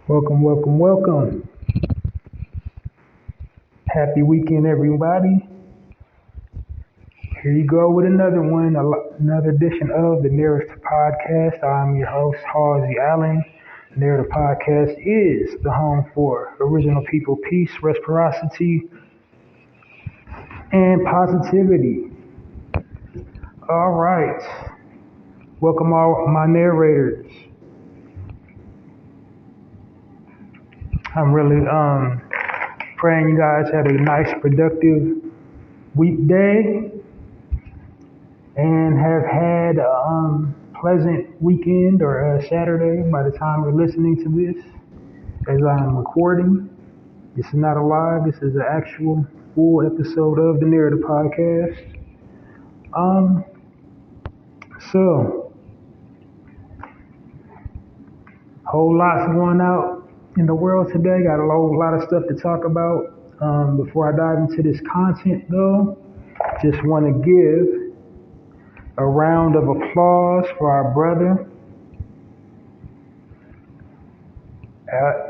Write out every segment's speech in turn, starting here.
Welcome, welcome, welcome. Happy weekend, everybody. Here you go with another one, another edition of the Narrative Podcast. I'm your host, Halsey Allen. Narrative Podcast is the home for original people, peace, reciprocity, and positivity. All right. Welcome all my narrators. I'm really praying you guys had a nice, productive weekday and have had a pleasant weekend or a Saturday by the time you're listening to this as I'm recording. This is not a live, this is an actual full episode of the Narrative Podcast. So, whole lot's going out in the world today. Got a whole lot of stuff to talk about. Before I dive into this content though, just want to give a round of applause for our brother,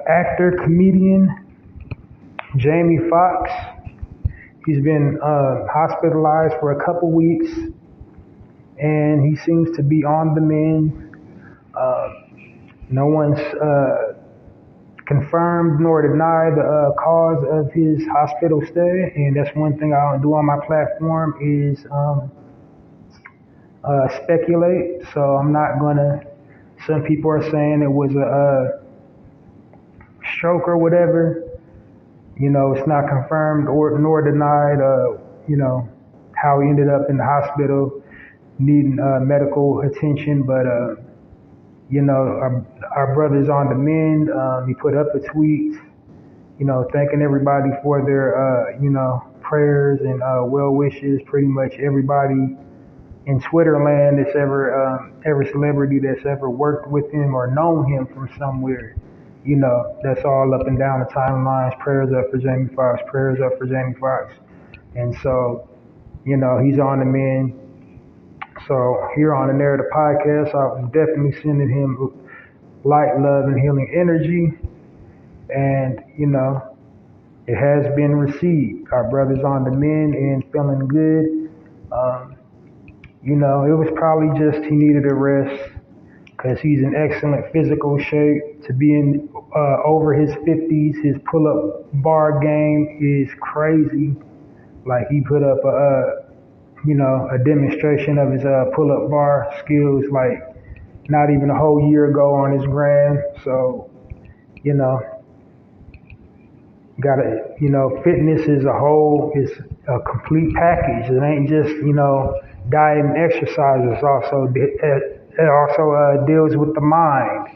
actor, comedian, Jamie Foxx. He's been hospitalized for a couple weeks and he seems to be on the mend. No one's confirmed nor denied the cause of his hospital stay, and that's one thing I don't do on my platform is speculate. So I'm not gonna. Some people are saying it was a stroke or whatever. You know, it's not confirmed or nor denied. How he ended up in the hospital needing medical attention, but our brother's on the mend. He put up a tweet, thanking everybody for their, prayers and well wishes. Pretty much everybody in Twitter land that's every celebrity that's ever worked with him or known him from somewhere, that's all up and down the timelines. Prayers up for Jamie Foxx. Prayers up for Jamie Foxx. And so, he's on the mend. So here on the Narrative Podcast, I'm definitely sending him light, love, and healing energy. And, it has been received. Our brother's on the mend and feeling good. It was probably just he needed a rest because he's in excellent physical shape. To be in over his 50s, his pull-up bar game is crazy. Like he put up a demonstration of his pull-up bar skills like not even a whole year ago on his gram. So, fitness is a complete package. It ain't just, diet and exercise. It also deals with the mind.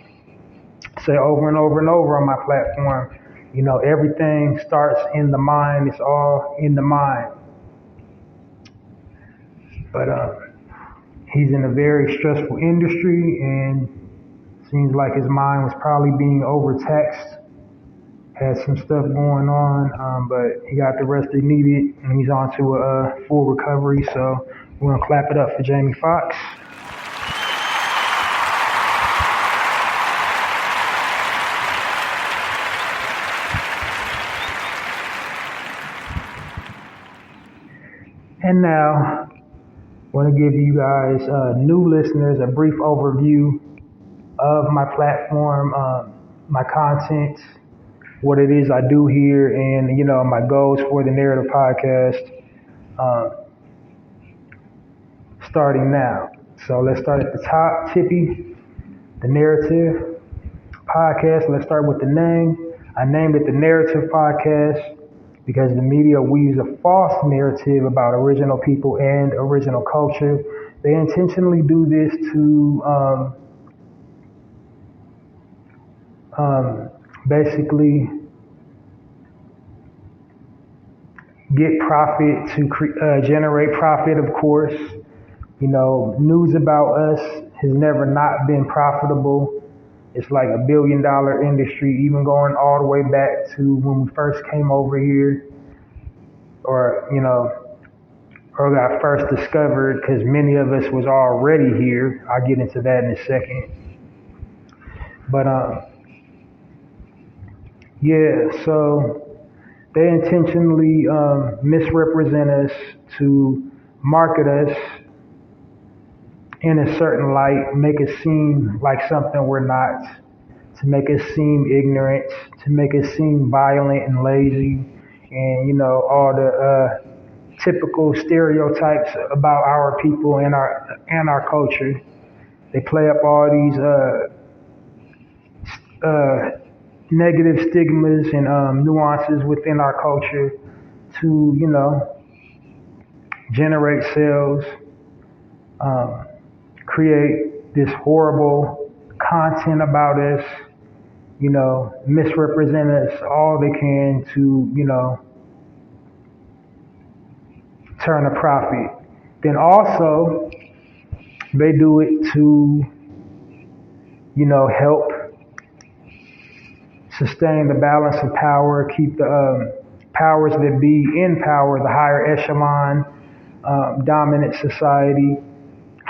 Say over and over and over on my platform, everything starts in the mind. It's all in the mind. But he's in a very stressful industry and seems like his mind was probably being overtaxed. Had some stuff going on, but he got the rest he needed and he's on to a full recovery. So we're gonna clap it up for Jamie Foxx. And now, I want to give you guys, new listeners, a brief overview of my platform, my content, what it is I do here, and, my goals for the Narrative Podcast, starting now. So let's start at the top, Tippy, the Narrative Podcast. Let's start with the name. I named it the Narrative Podcast because the media weaves a false narrative about original people and original culture. They intentionally do this to basically get profit, to generate profit, of course. News about us has never not been profitable. It's like $1 billion industry, even going all the way back to when we first came over here, or or got first discovered, because many of us was already here. I'll get into that in a second. But yeah, so they intentionally misrepresent us to market us in a certain light, make us seem like something we're not, to make us seem ignorant, to make us seem violent and lazy, and all the typical stereotypes about our people and our culture. They play up all these negative stigmas and nuances within our culture to generate sales, create this horrible content about us, misrepresent us all they can to turn a profit. Then also they do it to help sustain the balance of power, keep the powers that be in power, the higher echelon, dominant society,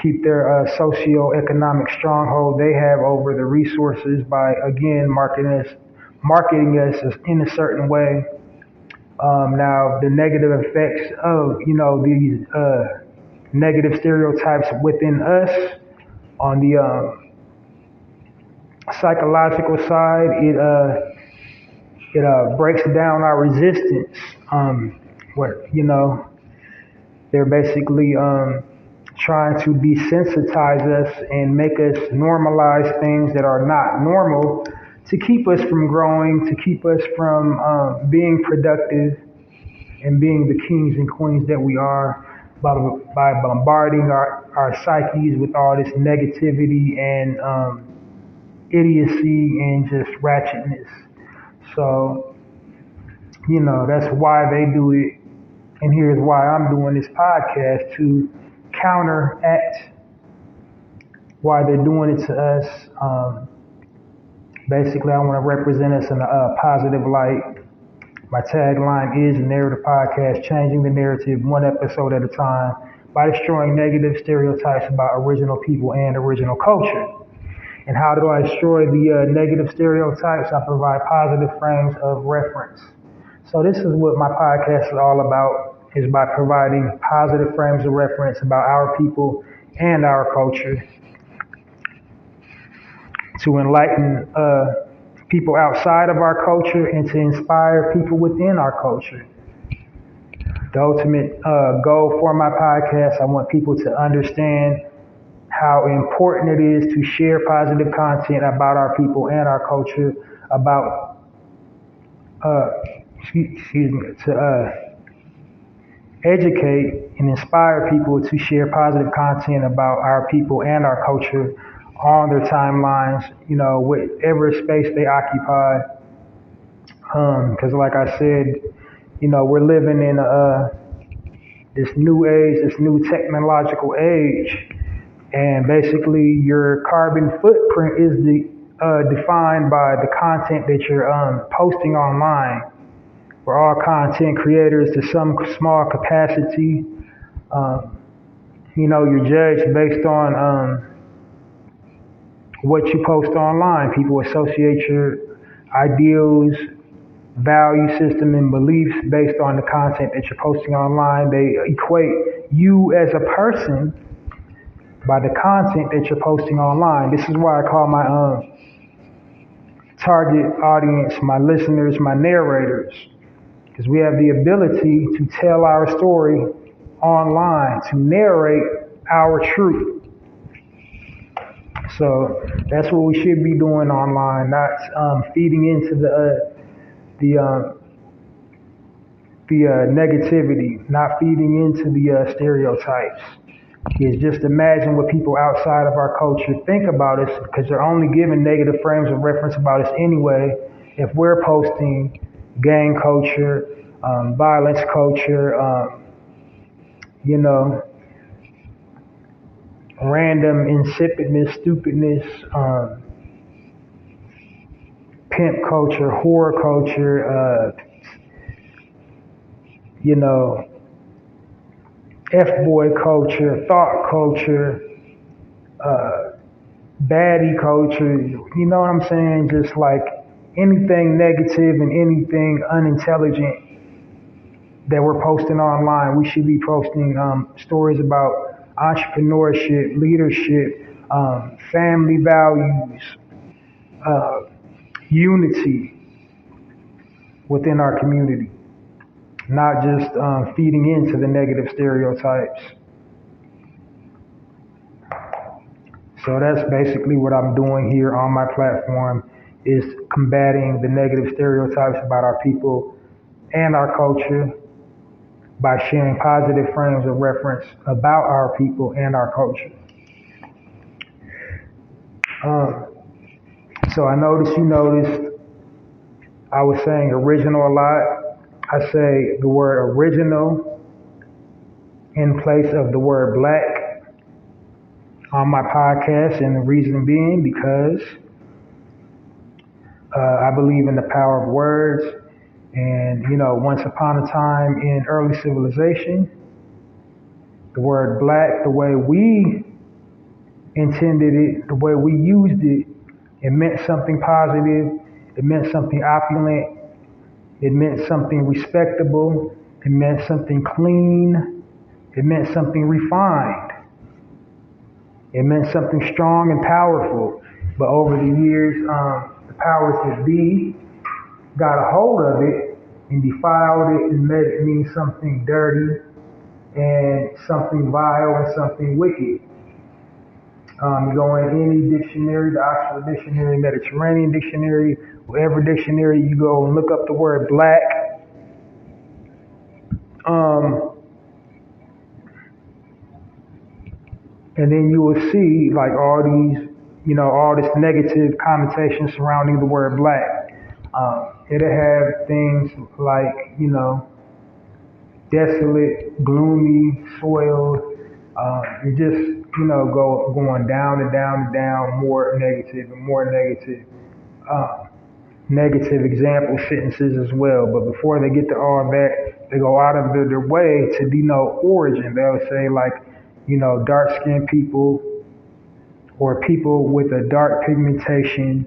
keep their socio-economic stronghold they have over the resources by, again, marketing us in a certain way. Now, the negative effects of, these negative stereotypes within us on the psychological side, it breaks down our resistance. What they're basically trying to desensitize us and make us normalize things that are not normal, to keep us from growing, to keep us from being productive and being the kings and queens that we are, by bombarding our psyches with all this negativity and idiocy and just ratchetness. So, that's why they do it. And here's why I'm doing this podcast, to counteract why they're doing it to us. Basically, I want to represent us in a positive light. My tagline is the Narrative Podcast, changing the narrative one episode at a time by destroying negative stereotypes about original people and original culture. And how do I destroy the negative stereotypes? I provide positive frames of reference. So this is what my podcast is all about, is by providing positive frames of reference about our people and our culture, to enlighten people outside of our culture and to inspire people within our culture. The ultimate goal for my podcast, I want people to understand how important it is to share positive content about our people and our culture, about to educate and inspire people to share positive content about our people and our culture on their timelines, whatever space they occupy. Because like I said, we're living in this new age, this new technological age, and basically your carbon footprint is defined by the content that you're posting online. We're all content creators to some small capacity. You're judged based on what you post online. People associate your ideals, value system, and beliefs based on the content that you're posting online. They equate you as a person by the content that you're posting online. This is why I call my target audience, my listeners, my narrators, because we have the ability to tell our story online, to narrate our truth. So that's what we should be doing online, not feeding into the negativity, not feeding into the stereotypes. Is just imagine what people outside of our culture think about us, because they're only given negative frames of reference about us anyway. If we're posting gang culture, violence culture, random insipidness, stupidness, pimp culture, whore culture, F-boy culture, thought culture, uh, baddie culture, you know what I'm saying? Just like anything negative and anything unintelligent that we're posting online. We should be posting stories about entrepreneurship, leadership, family values, uh, unity within our community, not just feeding into the negative stereotypes. So that's basically what I'm doing here on my platform is combating the negative stereotypes about our people and our culture by sharing positive frames of reference about our people and our culture. Um, so I noticed you noticed I was saying original a lot. I say the word original in place of the word black on my podcast, and the reason being because I believe in the power of words. And, you know, once upon a time in early civilization, the word black, the way we intended it, the way we used it, it meant something positive, it meant something opulent, it meant something respectable, it meant something clean, it meant something refined, it meant something strong and powerful. But over the years, the powers that be got a hold of it and defiled it and made it mean something dirty and something vile and something wicked. You go in any dictionary, the Oxford Dictionary, Mediterranean Dictionary, whatever dictionary you go and look up the word black, um, and then you will see like all these, you know, all this negative connotation surrounding the word black. It'll have things like, you know, desolate, gloomy, soiled. You just, you know, going down and down and down, more negative and more negative. Negative example sentences as well. But before they get to all that, they go out of their way to denote origin. They'll say like, you know, dark-skinned people or people with a dark pigmentation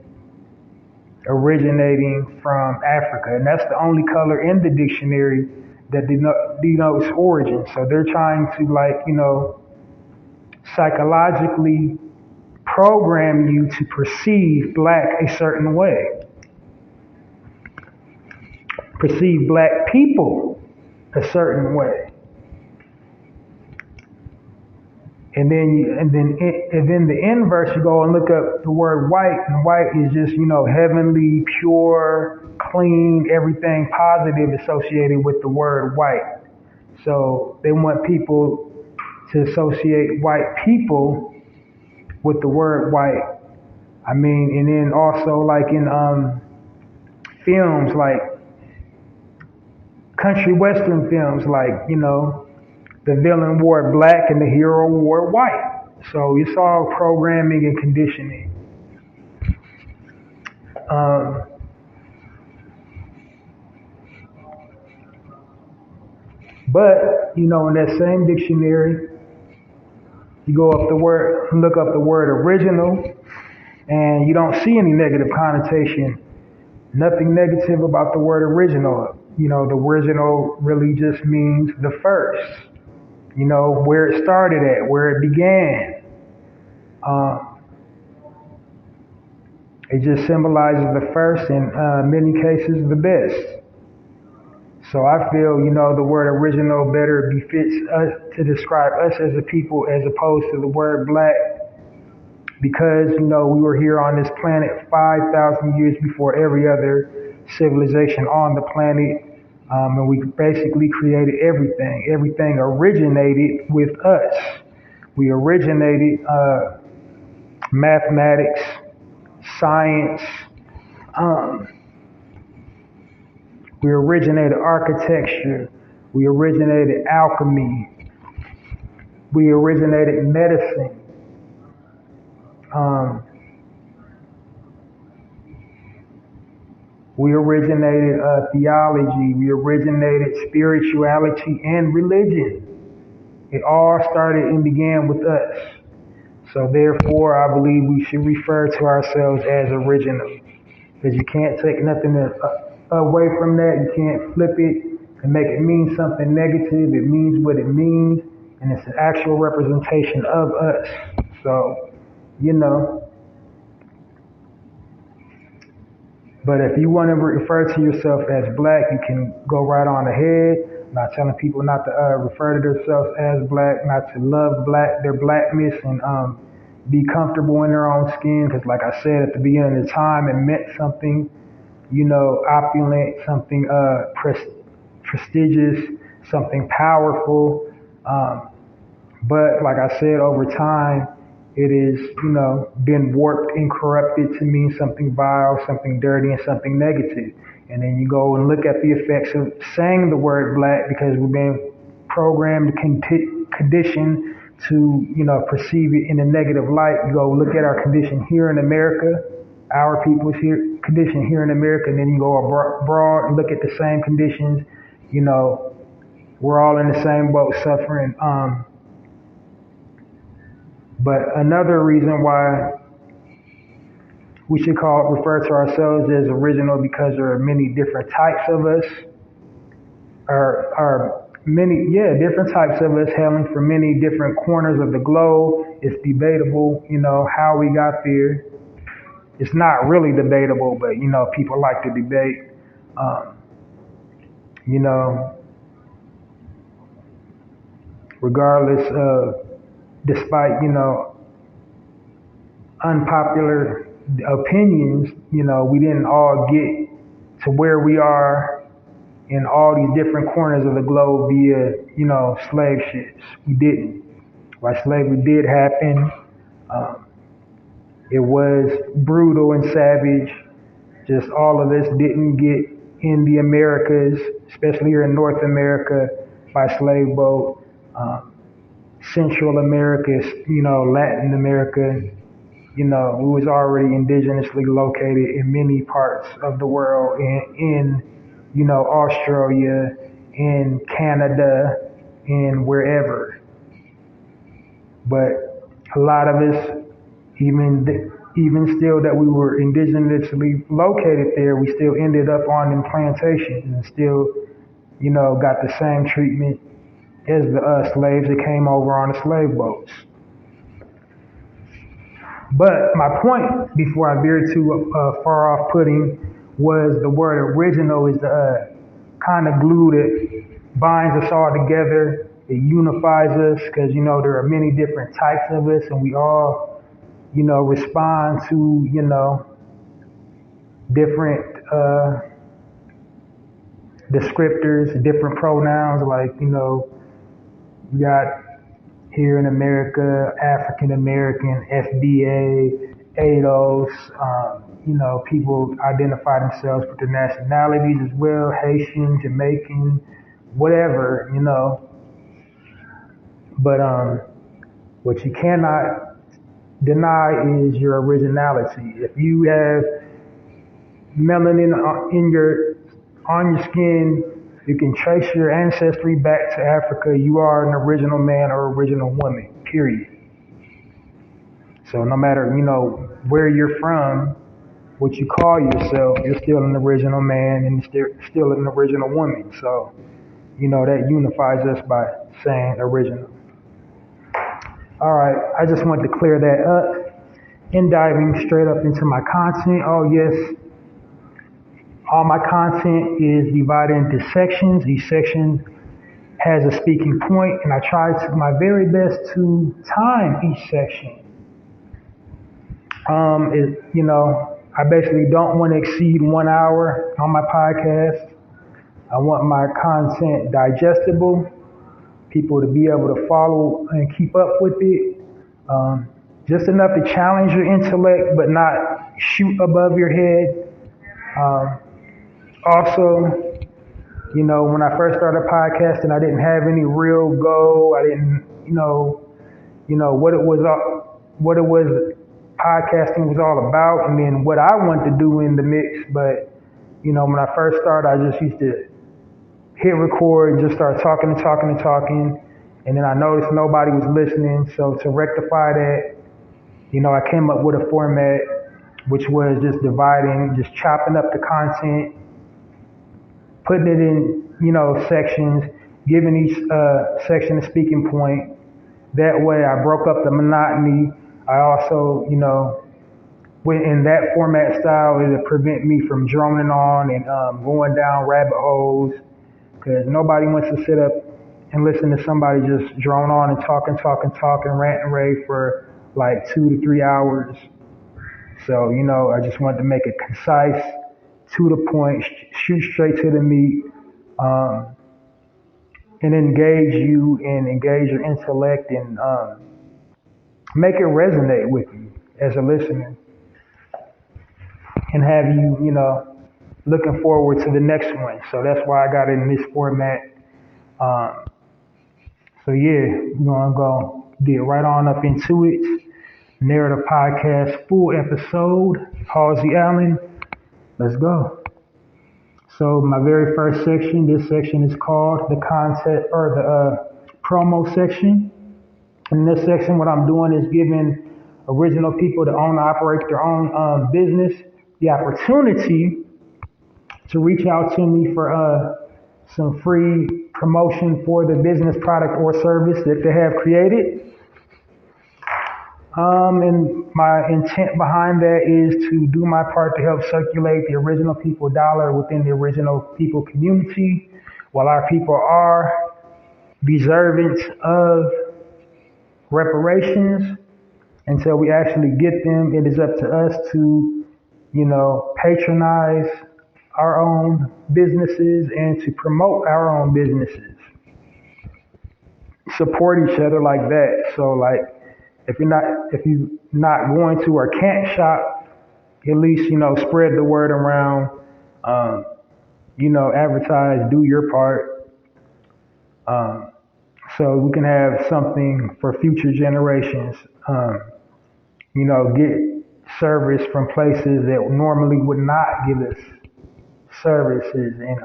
originating from Africa. And that's the only color in the dictionary that denotes origin. So they're trying to like, you know, psychologically program you to perceive black a certain way, perceive black people a certain way. And then the inverse, you go and look up the word white, and white is just, you know, heavenly, pure, clean, everything positive associated with the word white. So they want people to associate white people with the word white. I mean, and then also like in films, like country western films, like, you know, the villain wore black and the hero wore white. So it's all programming and conditioning. Um, but, you know, in that same dictionary, you go up the word, look up the word original, and you don't see any negative connotation. Nothing negative about the word original. You know, the original really just means the first. You know, where it started at, where it began. It just symbolizes the first and many cases the best. So I feel, you know, the word original better befits us to describe us as a people as opposed to the word black because, you know, we were here on this planet 5,000 years before every other civilization on the planet. And we basically created everything. Everything originated with us. We originated mathematics, science. We originated architecture. We originated alchemy. We originated medicine. We originated theology. We originated spirituality and religion It all started and began with us. So therefore, I believe we should refer to ourselves as original, because you can't take nothing away from that. You can't flip it and make it mean something negative. It means what it means, and it's an actual representation of us. So, you know, but if you want to refer to yourself as black, you can go right on ahead. I'm not telling people not to refer to themselves as black, not to love their blackness, and be comfortable in their own skin. Because, like I said at the beginning of the time, it meant something, opulent, something prestigious, something powerful. But like I said, over time, it is, been warped and corrupted to mean something vile, something dirty, and something negative. And then you go and look at the effects of saying the word black, because we've been programmed, conditioned to, perceive it in a negative light. You go look at our condition here in America, our people's condition here in America, and then you go abroad and look at the same conditions. We're all in the same boat suffering. But another reason why we should refer to ourselves as original, because there are many different types of us, different types of us hailing from many different corners of the globe. It's debatable, how we got there. It's not really debatable, but, people like to debate. Regardless of, despite, unpopular opinions, we didn't all get to where we are in all these different corners of the globe via, slave ships. We didn't. While slavery did happen, it was brutal and savage. Just all of us didn't get in the Americas, especially here in North America, by slave boat. Central America, Latin America, we was already indigenously located in many parts of the world, in Australia, in Canada, and wherever. But a lot of us, even still that we were indigenously located there, we still ended up on them plantations and still, got the same treatment as the slaves that came over on the slave boats. But my point, before I veered too far off putting, was the word original is the kind of glue that binds us all together. It unifies us, because, there are many different types of us, and we all, respond to, different descriptors, different pronouns, like, we got here in America, African American, FBA, ADOS, people identify themselves with their nationalities as well, Haitian, Jamaican, whatever, But what you cannot deny is your originality. If you have melanin on your skin, you can trace your ancestry back to Africa. You are an original man or original woman, period. So no matter, where you're from, what you call yourself, you're still an original man and still an original woman. So, that unifies us by saying original. All right, I just wanted to clear that up. And diving straight up into my content. Oh yes, all my content is divided into sections. Each section has a speaking point, and I try my very best to time each section. I basically don't want to exceed 1 hour on my podcast. I want my content digestible, people to be able to follow and keep up with it. Just enough to challenge your intellect, but not shoot above your head. Also, when I first started podcasting, I didn't have any real goal. I didn't, what it was podcasting was all about, and then what I wanted to do in the mix. But, when I first started, I just used to hit record, just start talking. And then I noticed nobody was listening. So to rectify that, I came up with a format which was just dividing, just chopping up the content, putting it in, sections, giving each section a speaking point. That way I broke up the monotony. I also, in that format style, it'll prevent me from droning on and going down rabbit holes, because nobody wants to sit up and listen to somebody just drone on and talk, rant and rave for like 2 to 3 hours. So, I just wanted to make it concise, to the point, shoot straight to the meat, and engage you and engage your intellect and make it resonate with you as a listener and have you, looking forward to the next one. So that's why I got it in this format. So yeah, I'm going to get right on up into it. Narrative Podcast, full episode, Halsey Allen. Let's go. So my very first section, this section is called the content or the promo section. In this section, what I'm doing is giving original people that own and operate their own business the opportunity to reach out to me for some free promotion for the business, product, or service that they have created. And my intent behind that is to do my part to help circulate the original people dollar within the original people community. While our people are deserving of reparations, until we actually get them, it is up to us to, patronize our own businesses and to promote our own businesses. Support each other like that. So like, if you're not going to or can't shop, at least, spread the word around, advertise, do your part, so we can have something for future generations, get service from places that normally would not give us services and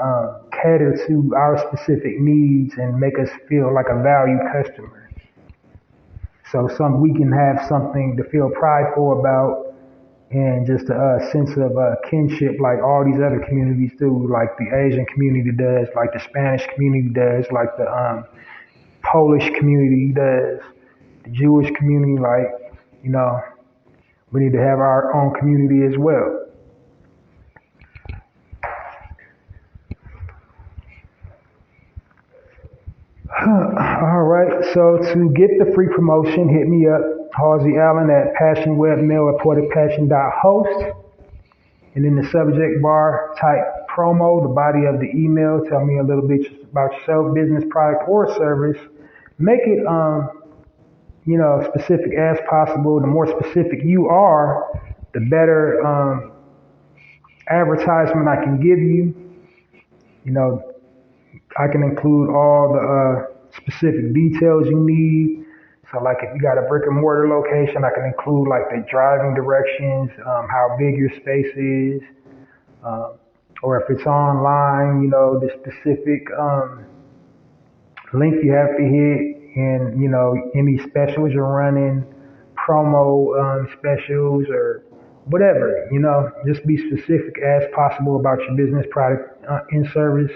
cater to our specific needs and make us feel like a valued customer. So we can have something to feel prideful about, and just a sense of kinship like all these other communities do, like the Asian community does, like the Spanish community does, like the Polish community does, the Jewish community, we need to have our own community as well. All right, so to get the free promotion, hit me up, Halsey Allen at passionwebmail@poeticpassion.host. And in the subject bar, type promo, the body of the email. Tell me a little bit about yourself, business, product, or service. Make it, specific as possible. The more specific you are, the better advertisement I can give you. I can include all the specific details you need. So like if you got a brick and mortar location, I can include like the driving directions, how big your space is, or if it's online, the specific link you have to hit, and any specials you're running, promo specials or whatever, just be specific as possible about your business, product, and service.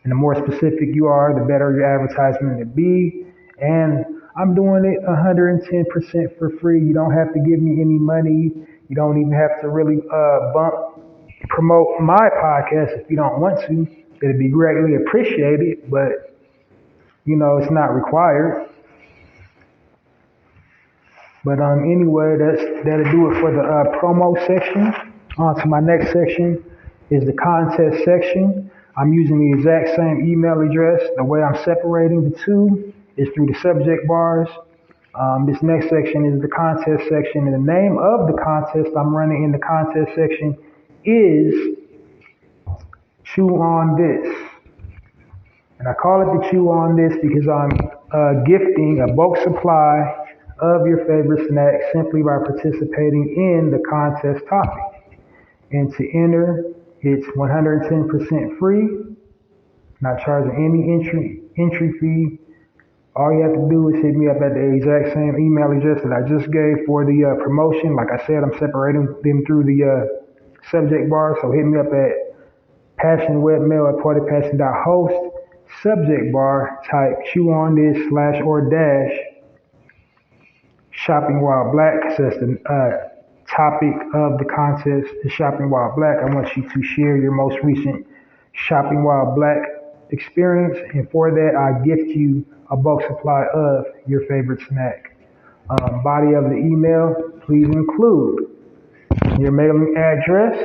And the more specific you are, the better your advertisement will be. And I'm doing it 110% for free. You don't have to give me any money. You don't even have to really promote my podcast if you don't want to. It'd be greatly appreciated, but it's not required. But anyway, that'll do it for the promo section. On to my next section is the contest section. I'm using the exact same email address. The way I'm separating the two is through the subject bars. This next section is the contest section, and the name of the contest I'm running in the contest section is Chew on This. And I call it the Chew on This because I'm gifting a bulk supply of your favorite snack simply by participating in the contest topic. And to enter, it's 110% free, not charging any entry fee. All you have to do is hit me up at the exact same email address that I just gave for the promotion. Like I said, I'm separating them through the subject bar. So hit me up at passionwebmail@partypassion.host. Subject bar, type Q on this / or dash shopping while black. So that's the topic of the contest is shopping while black. I want you to share your most recent shopping while black experience, and for that, I gift you a bulk supply of your favorite snack. Body of the email, please include your mailing address,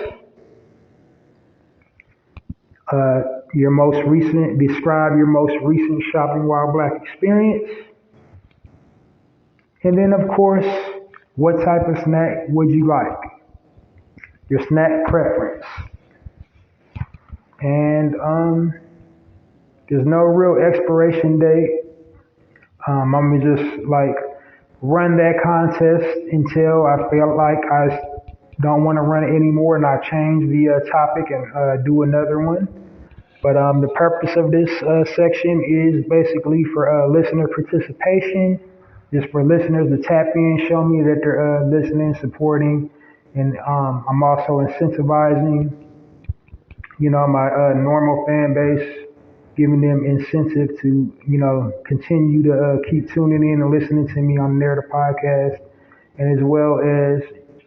describe your most recent shopping while black experience, and then of course, what type of snack would you like? Your snack preference. And there's no real expiration date. I'm gonna just like run that contest until I feel like I don't want to run it anymore, and I change the topic and do another one. But the purpose of this section is basically for listener participation, just for listeners to tap in, show me that they're listening, supporting, and I'm also incentivizing, my normal fan base, giving them incentive to, continue to keep tuning in and listening to me on the Narrative Podcast, and as well as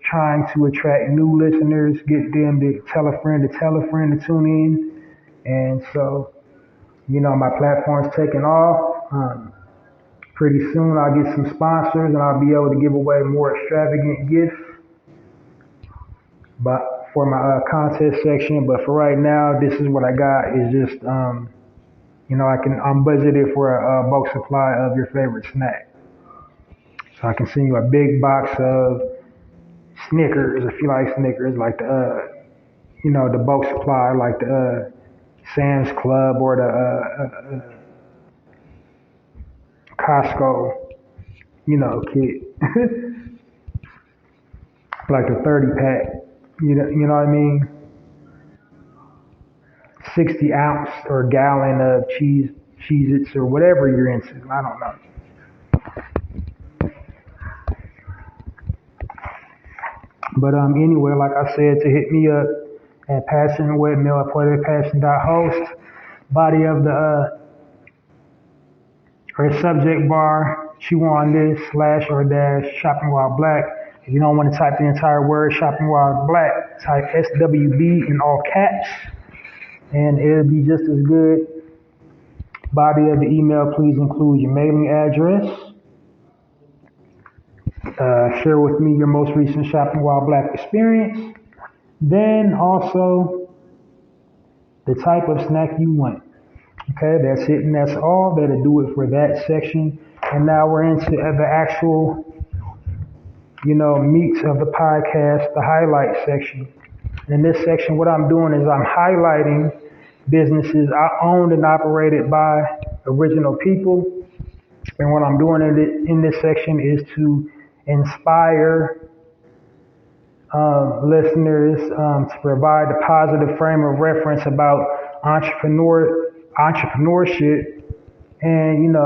trying to attract new listeners, get them to tell a friend to tune in. And so, my platform's taking off. Pretty soon I'll get some sponsors and I'll be able to give away more extravagant gifts. But for my contest section, but for right now, this is what I got. Is just, I'm budgeted for a bulk supply of your favorite snack. So I can send you a big box of Snickers if you like Snickers, like the bulk supply, like the Sam's Club or the Costco, kit, like the 30 pack. You know what I mean? 60 ounce or gallon of Cheez-Its or whatever you're into. I don't know. But anyway, like I said, to hit me up at passionwebmail@partypassion.host. Body of the or subject bar, chew on this / or dash shopping while black. If you don't want to type the entire word shopping while black, type SWB in all caps, and it'll be just as good. Body of the email, please include your mailing address. Share with me your most recent shopping while black experience. Then also the type of snack you want. Okay, that's it and that's all. That'll do it for that section. And now we're into the actual, meat of the podcast, the highlight section. In this section, what I'm doing is I'm highlighting businesses owned and operated by original people. And what I'm doing in this section is to inspire listeners to provide a positive frame of reference about entrepreneurship, and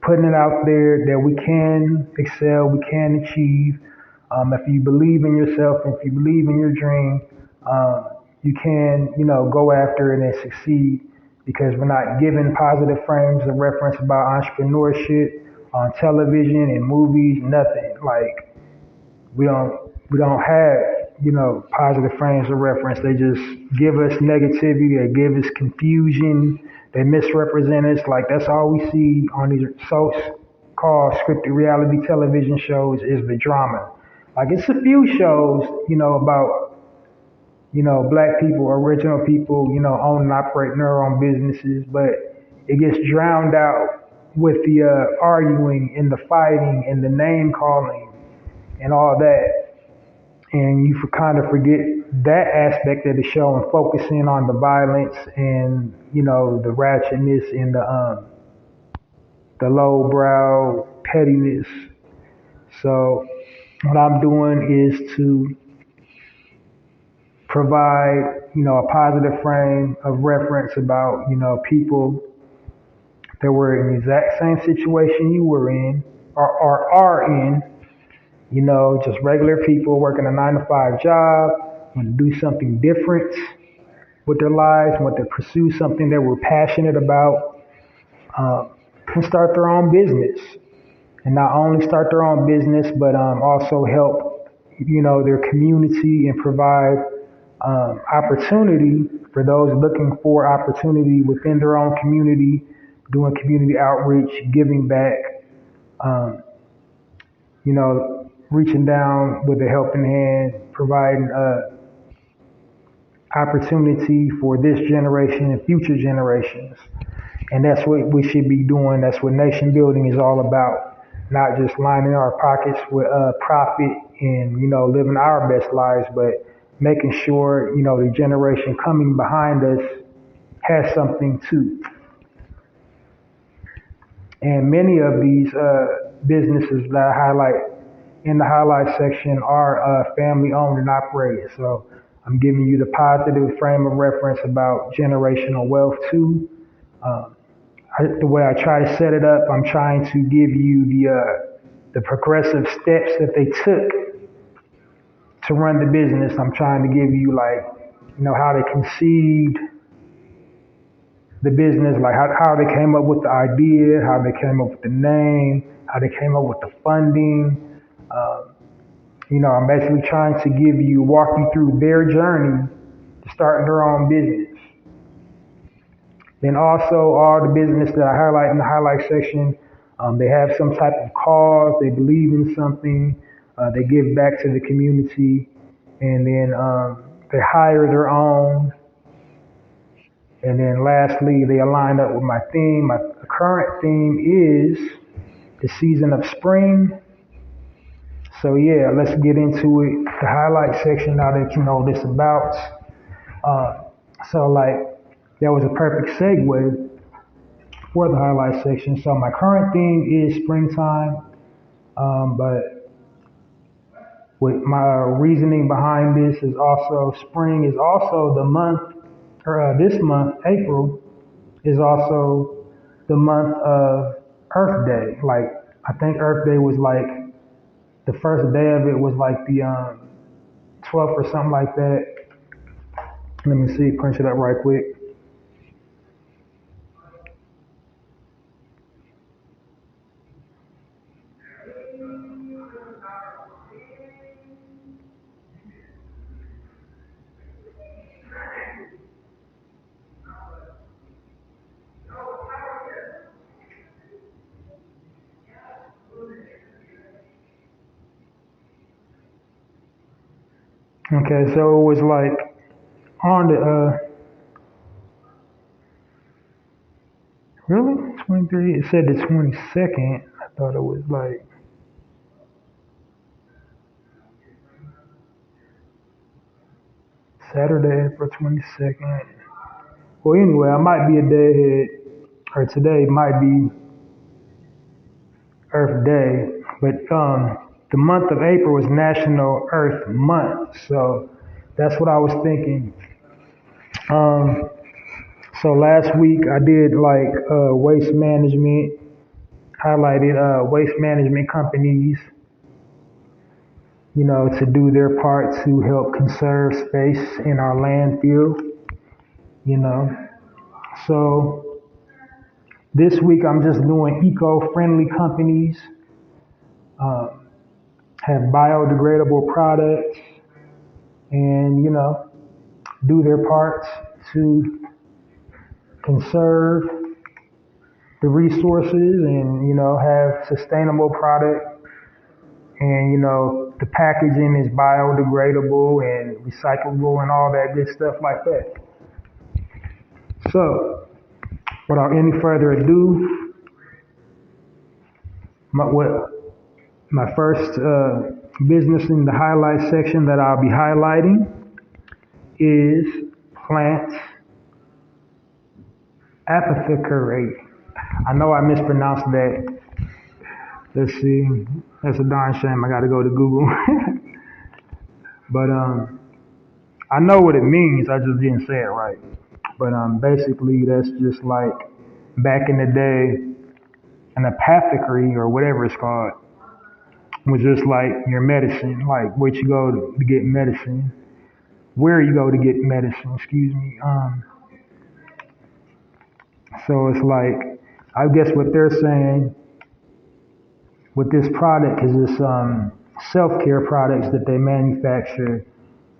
putting it out there that we can excel, we can achieve. If you believe in yourself, if you believe in your dream, you can go after it and succeed, because we're not given positive frames of reference about entrepreneurship on television and movies. Nothing. Like we don't have positive frames of reference. They just give us negativity. They give us confusion. They misrepresent us. Like that's all we see on these so-called scripted reality television shows is the drama. Like it's a few shows, about black people, original people, own and operate their own businesses, but it gets drowned out with the arguing and the fighting and the name calling and all that. And you kind of forget that aspect of the show and focus in on the violence and, the ratchetness and the lowbrow pettiness. So what I'm doing is to provide, a positive frame of reference about, people that were in the exact same situation you were in or are in, just regular people working a 9 to 5 job, want to do something different with their lives, want to pursue something that we're passionate about, uh, can start their own business. And not only start their own business, but also help, their community and provide opportunity for those looking for opportunity within their own community, doing community outreach, giving back, um, reaching down with a helping hand, providing opportunity for this generation and future generations. And that's what we should be doing. That's what nation building is all about. Not just lining our pockets with profit and, living our best lives, but making sure, the generation coming behind us has something too. And many of these businesses that I highlight in the highlight section are family owned and operated. So I'm giving you the positive frame of reference about generational wealth too. Um, the way I try to set it up, I'm trying to give you the progressive steps that they took to run the business. I'm trying to give you how they conceived the business, like how they came up with the idea, how they came up with the name, how they came up with the funding. Um, I'm basically trying to walk you through their journey to starting their own business. Then also all the business that I highlight in the highlight section, they have some type of cause, they believe in something, they give back to the community, and then they hire their own. And then lastly, they align up with my theme. My current theme is the season of spring. So yeah, let's get into it. The highlight section, now that you know this about. Uh, that was a perfect segue for the highlight section. So my current theme is springtime, but with my reasoning behind this is also spring is also the month, or this month, April, is also the month of Earth Day. Like I think Earth Day was like the first day of it was like the 12th or something like that. Let me see, punch it up right quick. Okay, so it was like on the really 23. It said the 22nd. I thought it was like Saturday, April 22nd. Well, anyway, I might be a day ahead, or today might be Earth Day, but the month of April is National Earth Month, so that's what I was thinking. Um, so last week I did like waste management, highlighted waste management companies, to do their part to help conserve space in our landfill, you know. So this week I'm just doing eco-friendly companies, uh, have biodegradable products, and do their parts to conserve the resources and have sustainable product. And the packaging is biodegradable and recyclable and all that good stuff like that. So without any further ado, my first business in the highlight section that I'll be highlighting is Plant Apothecary. I know I mispronounced that. Let's see. That's a darn shame. I got to go to Google. But I know what it means. I just didn't say it right. But basically, that's just like back in the day, an apothecary or whatever it's called was just like your medicine, like where you go to get medicine, where you go to get medicine, excuse me. So it's like, I guess what they're saying with this product is this self-care products that they manufacture,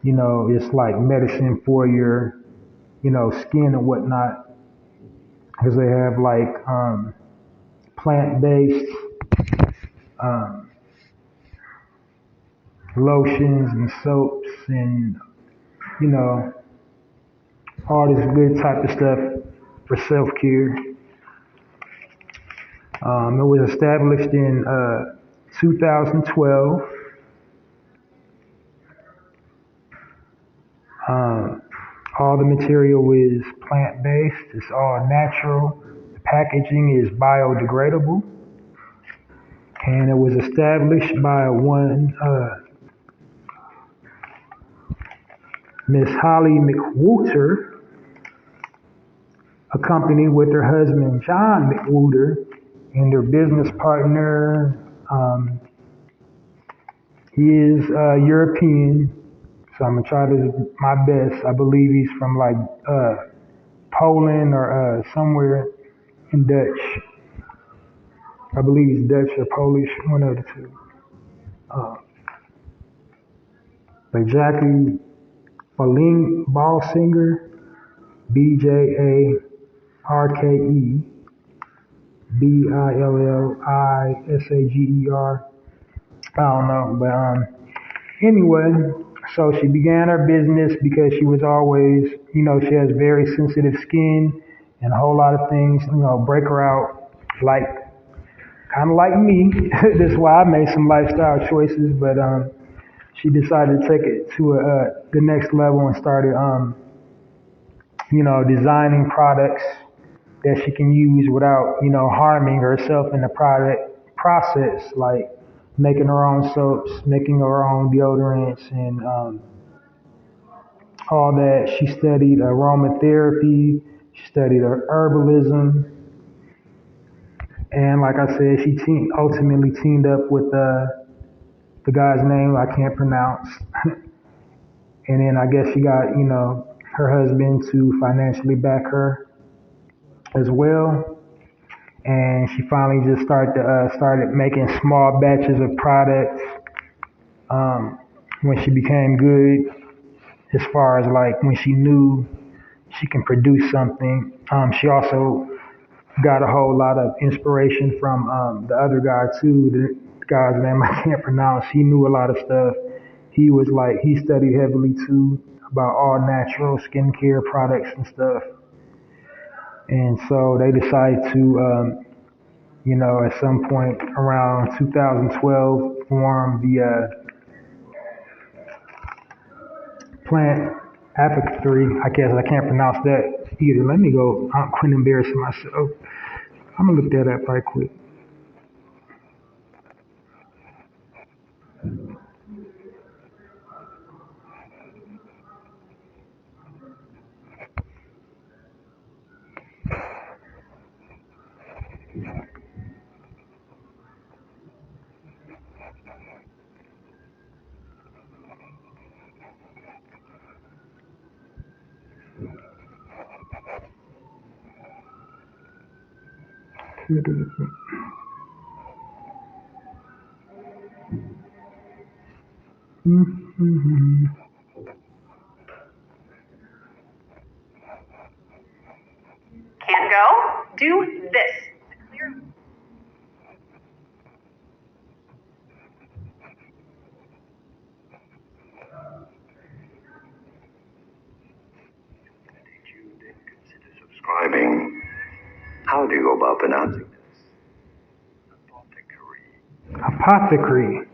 it's like medicine for your, skin and whatnot, because they have like plant-based um, lotions and soaps and, you know, all this good type of stuff for self-care. It was established in 2012. Um, all the material is plant-based. It's all natural. The packaging is biodegradable. And it was established by one Miss Holly McWhooter, accompanied with her husband John McWhooter and their business partner. He is European, so I'm gonna try to do my best. I believe he's from like Poland or somewhere in Dutch. I believe he's Dutch or Polish, one of the two. Uh, but Jackie Balsinger, Bjallisager. I don't know, but anyway, so she began her business because she was always, she has very sensitive skin and a whole lot of things, break her out like, kind of like me. That's why I made some lifestyle choices, but she decided to take it to the next level and started, designing products that she can use without, harming herself in the product process, like making her own soaps, making her own deodorants, and all that. She studied aromatherapy, she studied herbalism, and like I said, she ultimately teamed up with the guy's name I can't pronounce. And then I guess she got, her husband to financially back her as well. And she finally just started making small batches of products when she became good, as far as like when she knew she can produce something. She also got a whole lot of inspiration from the other guy too. The guy's name I can't pronounce. He knew a lot of stuff. He studied heavily too about all natural skincare products and stuff. And so they decided to, at some point around 2012, form the plant apothecary. I guess I can't pronounce that either. Let me go. I'm quite embarrassing myself. I'm gonna look that up right quick. Can't go? Do this. Subscribing. How do you go about pronouncing this? Apothecary.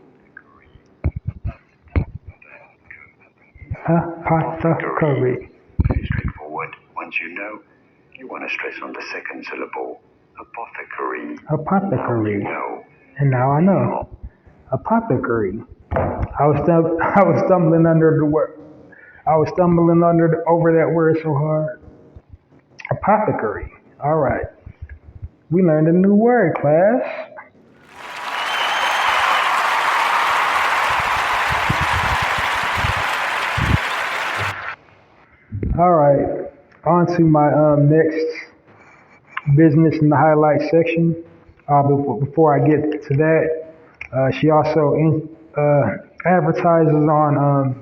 Apothecary. Very straightforward. Once you know, you want to stress on the second syllable. Apothecary. Apothecary. Now you know. And now I know. Apothecary. I was stumbling under the word. I was stumbling over that word so hard. Apothecary. All right. We learned a new word, class. All right, on to my next business in the highlight section. Before I get to that, she also advertises on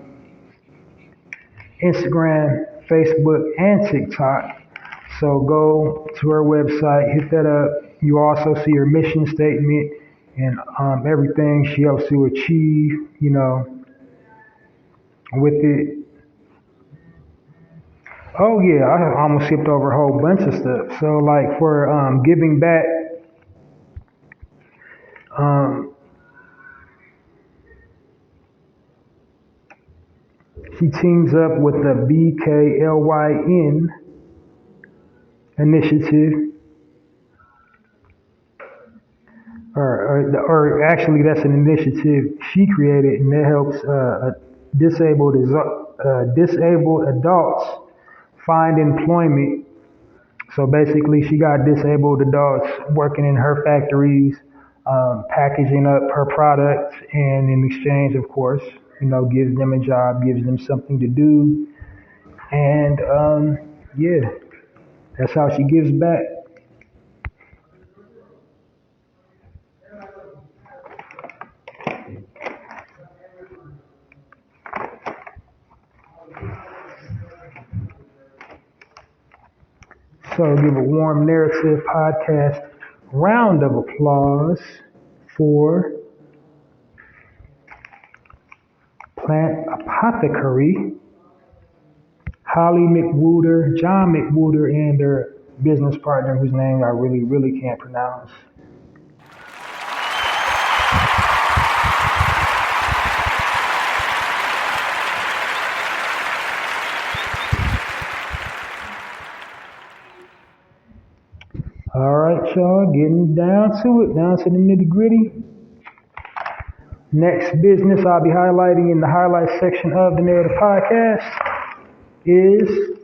Instagram, Facebook, and TikTok. So go to her website, hit that up. You also see her mission statement and everything she helps to achieve, with it. Oh yeah, I almost skipped over a whole bunch of stuff. So like for giving back, um, she teams up with the BKLYN initiative, or actually that's an initiative she created, and it helps disabled adults find employment. So basically, she got disabled adults working in her factories, packaging up her products, and in exchange, of course, gives them a job, gives them something to do, and yeah, that's how she gives back. So give a warm narrative podcast round of applause for Plant Apothecary, Holly McWhooter, John McWhooter, and their business partner, whose name I really, really can't pronounce. All right, y'all, getting down to the nitty gritty. Next business I'll be highlighting in the highlight section of the narrative podcast is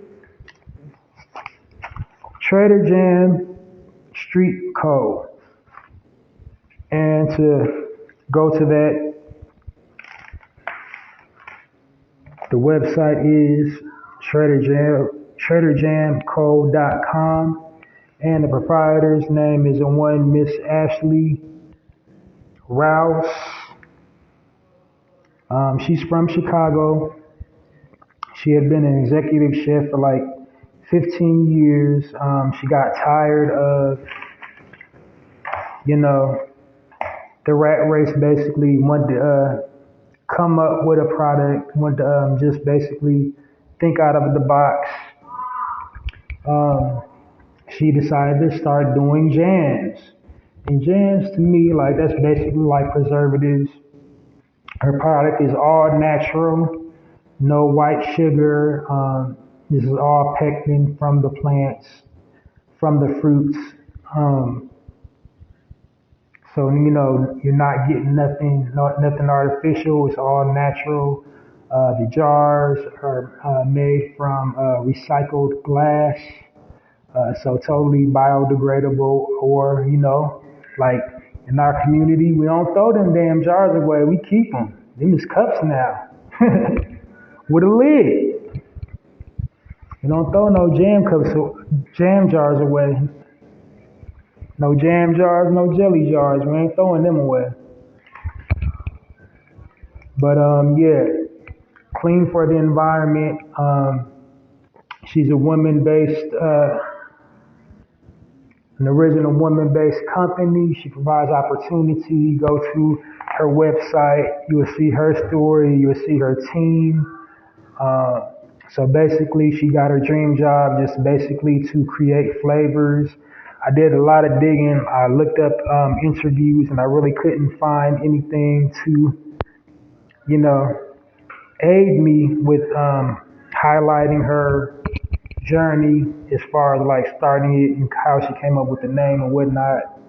Trader Jam Street Code. And to go to that, the website is traderjamco.com, and the proprietor's name is one Miss Ashley Rouse. She's from Chicago. She had been an executive chef for like 15 years. She got tired of, the rat race, basically. Wanted to come up with a product, wanted to just basically think out of the box. She decided to start doing jams. And jams to me, like that's basically like preservatives. Her product is all natural, no white sugar. This is all pectin from the plants, from the fruits. So you're not getting nothing artificial. It's all natural. The jars are made from recycled glass, so totally biodegradable. Or like in our community, we don't throw them damn jars away. We keep them. Them is cups now with a lid. You don't throw no jam jars away. No jam jars, no jelly jars. We ain't throwing them away. But yeah, clean for the environment. She's a woman-based, an original woman-based company. She provides opportunity. Go to her website. You will see her story. You will see her team. So basically, she got her dream job just basically to create flavors. I did a lot of digging. I looked up interviews, and I really couldn't find anything to, aid me with highlighting her journey as far as like starting it and how she came up with the name and whatnot.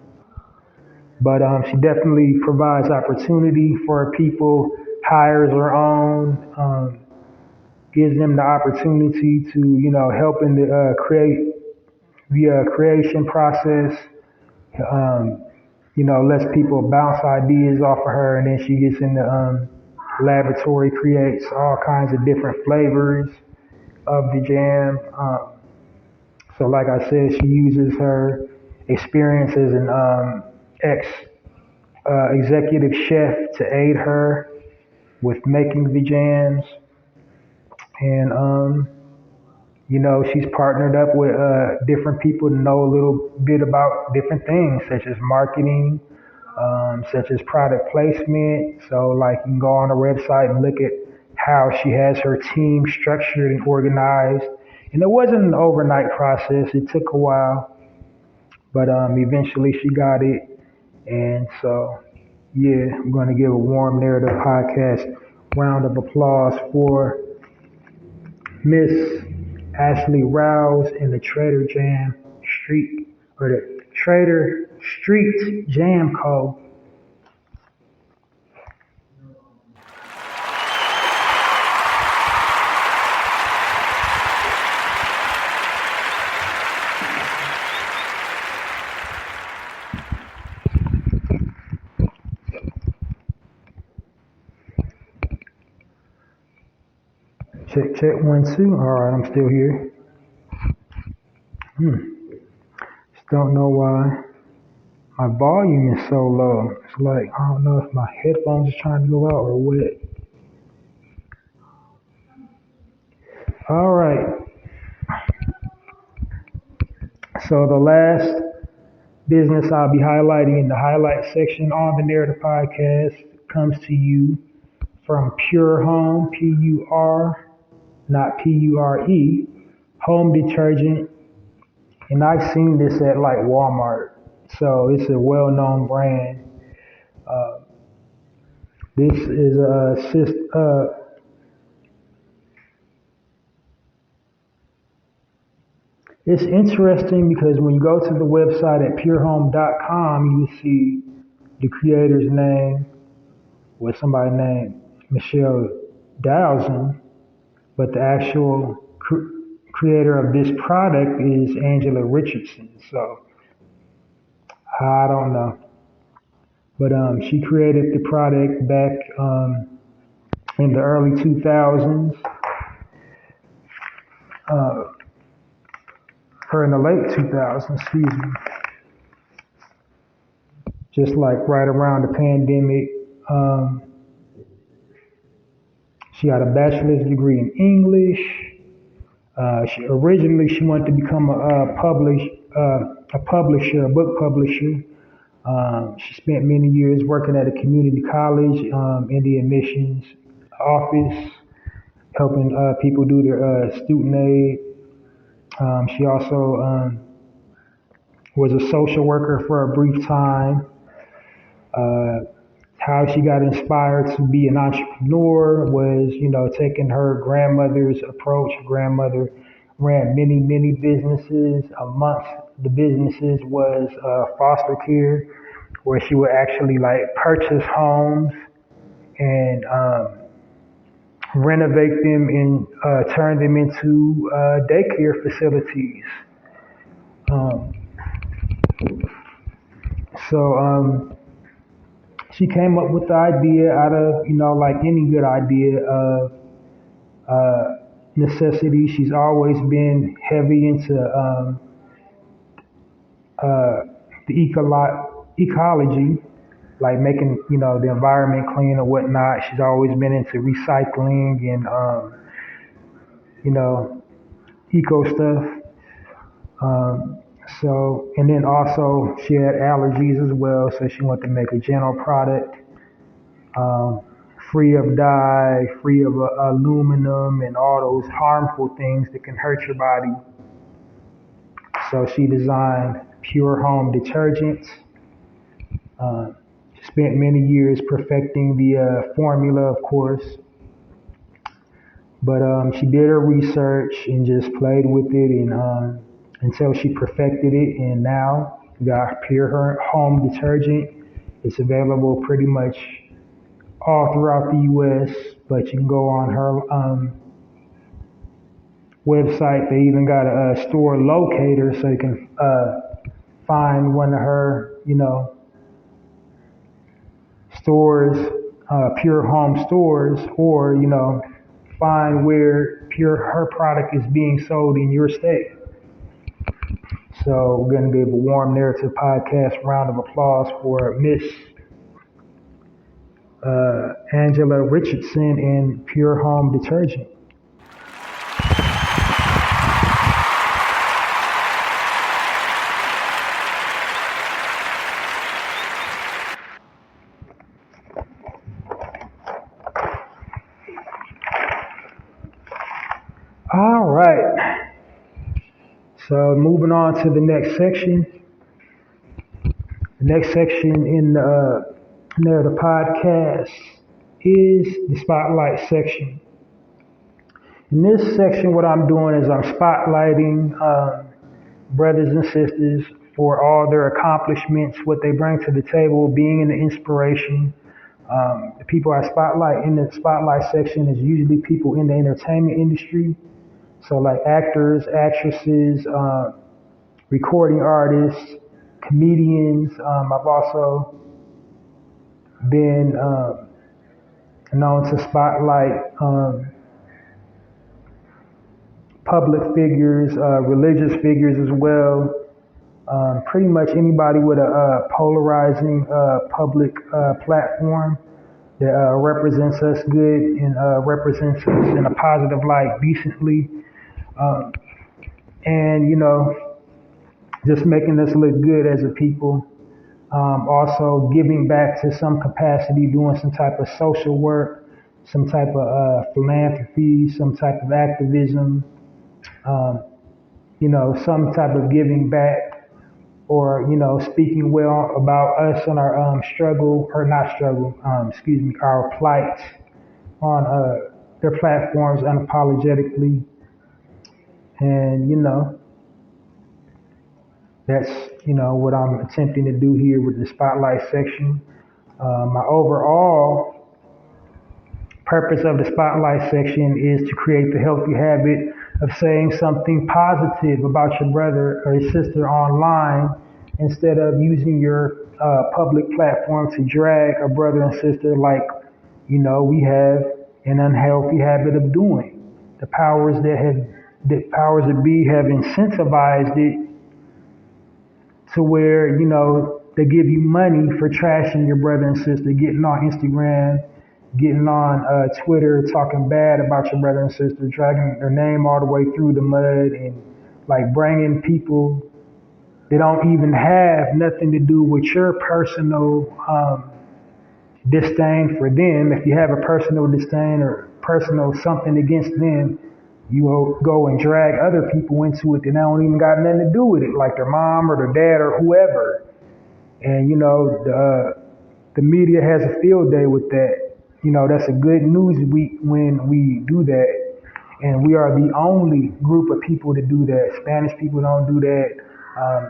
But she definitely provides opportunity for people, hires her own, gives them the opportunity to, help in the creation process, Um, lets people bounce ideas off of her, and then she gets in the laboratory, creates all kinds of different flavors of the jam. So, like I said, she uses her experience as an ex executive chef to aid her with making the jams, and she's partnered up with different people to know a little bit about different things, such as marketing, such as product placement. So, like, you can go on her website and look at how she has her team structured and organized. And it wasn't an overnight process. It took a while, but eventually she got it. And so, yeah, I'm going to give a Warm Narrative Podcast round of applause for Miss Ashley Rouse and the Trader Jam Street, or the Trader Street Jam Co. Check, check, 1, 2. All right, I'm still here. Just don't know why my volume is so low. It's like, I don't know if my headphones are trying to go out or what. All right. So the last business I'll be highlighting in the highlight section on the Narrative Podcast comes to you from Pure Home, P-U-R, not P-U-R-E, home detergent. And I've seen this at like Walmart. So it's a well-known brand. This is it's interesting because when you go to the website at purehome.com, you will see the creator's name was somebody named Michelle Dowson, but the actual creator of this product is Angela Richardson. So I don't know. But she created the product back in the early 2000s, or in the late 2000s, excuse me. Just like right around the pandemic. She got a bachelor's degree in English. Originally, she wanted to become a book publisher. She spent many years working at a community college in the admissions office, helping people do their student aid. She also was a social worker for a brief time. How she got inspired to be an entrepreneur was, taking her grandmother's approach. Her grandmother ran many, many businesses. Amongst the businesses was foster care, where she would actually like purchase homes and renovate them and turn them into daycare facilities. So she came up with the idea out of, like any good idea of necessity. She's always been heavy into the ecology, like making, the environment clean or whatnot. She's always been into recycling and, eco stuff. And then also she had allergies as well, so she wanted to make a general product, free of dye, free of aluminum and all those harmful things that can hurt your body. So she designed Pure Home detergents. She spent many years perfecting the formula, of course. But she did her research and just played with it and until she perfected it, and now we got Pure Home detergent. It's available pretty much all throughout the U.S., but you can go on her website. They even got a store locator so you can find one of her, stores, Pure Home stores, or, find where her product is being sold in your state. So we're going to give a Warm Narrative Podcast round of applause for Miss Angela Richardson and Pure Home Detergent. All right. So moving on to the next section. The next section in the Narrative Podcast is the Spotlight section. In this section, what I'm doing is I'm spotlighting brothers and sisters for all their accomplishments, what they bring to the table, being an inspiration. The people I spotlight in the Spotlight section is usually people in the entertainment industry. So like actors, actresses, recording artists, comedians. I've also been known to spotlight public figures, religious figures as well. Pretty much anybody with a polarizing public platform that represents us good and represents us in a positive light, decently. And, just making us look good as a people. Also giving back to some capacity, doing some type of social work, some type of philanthropy, some type of activism, some type of giving back, or, speaking well about us and our our plight on their platforms unapologetically. And, that's, what I'm attempting to do here with the Spotlight section. My overall purpose of the Spotlight section is to create the healthy habit of saying something positive about your brother or your sister online instead of using your public platform to drag a brother and sister like, we have an unhealthy habit of doing. The powers that be have incentivized it to where, they give you money for trashing your brother and sister, getting on Instagram, getting on Twitter, talking bad about your brother and sister, dragging their name all the way through the mud, and like bringing people that don't even have nothing to do with your personal disdain for them. If you have a personal disdain or personal something against them, you will go and drag other people into it that don't even got nothing to do with it, like their mom or their dad or whoever. And, the media has a field day with that. That's a good news week when we do that. And we are the only group of people to do that. Spanish people don't do that.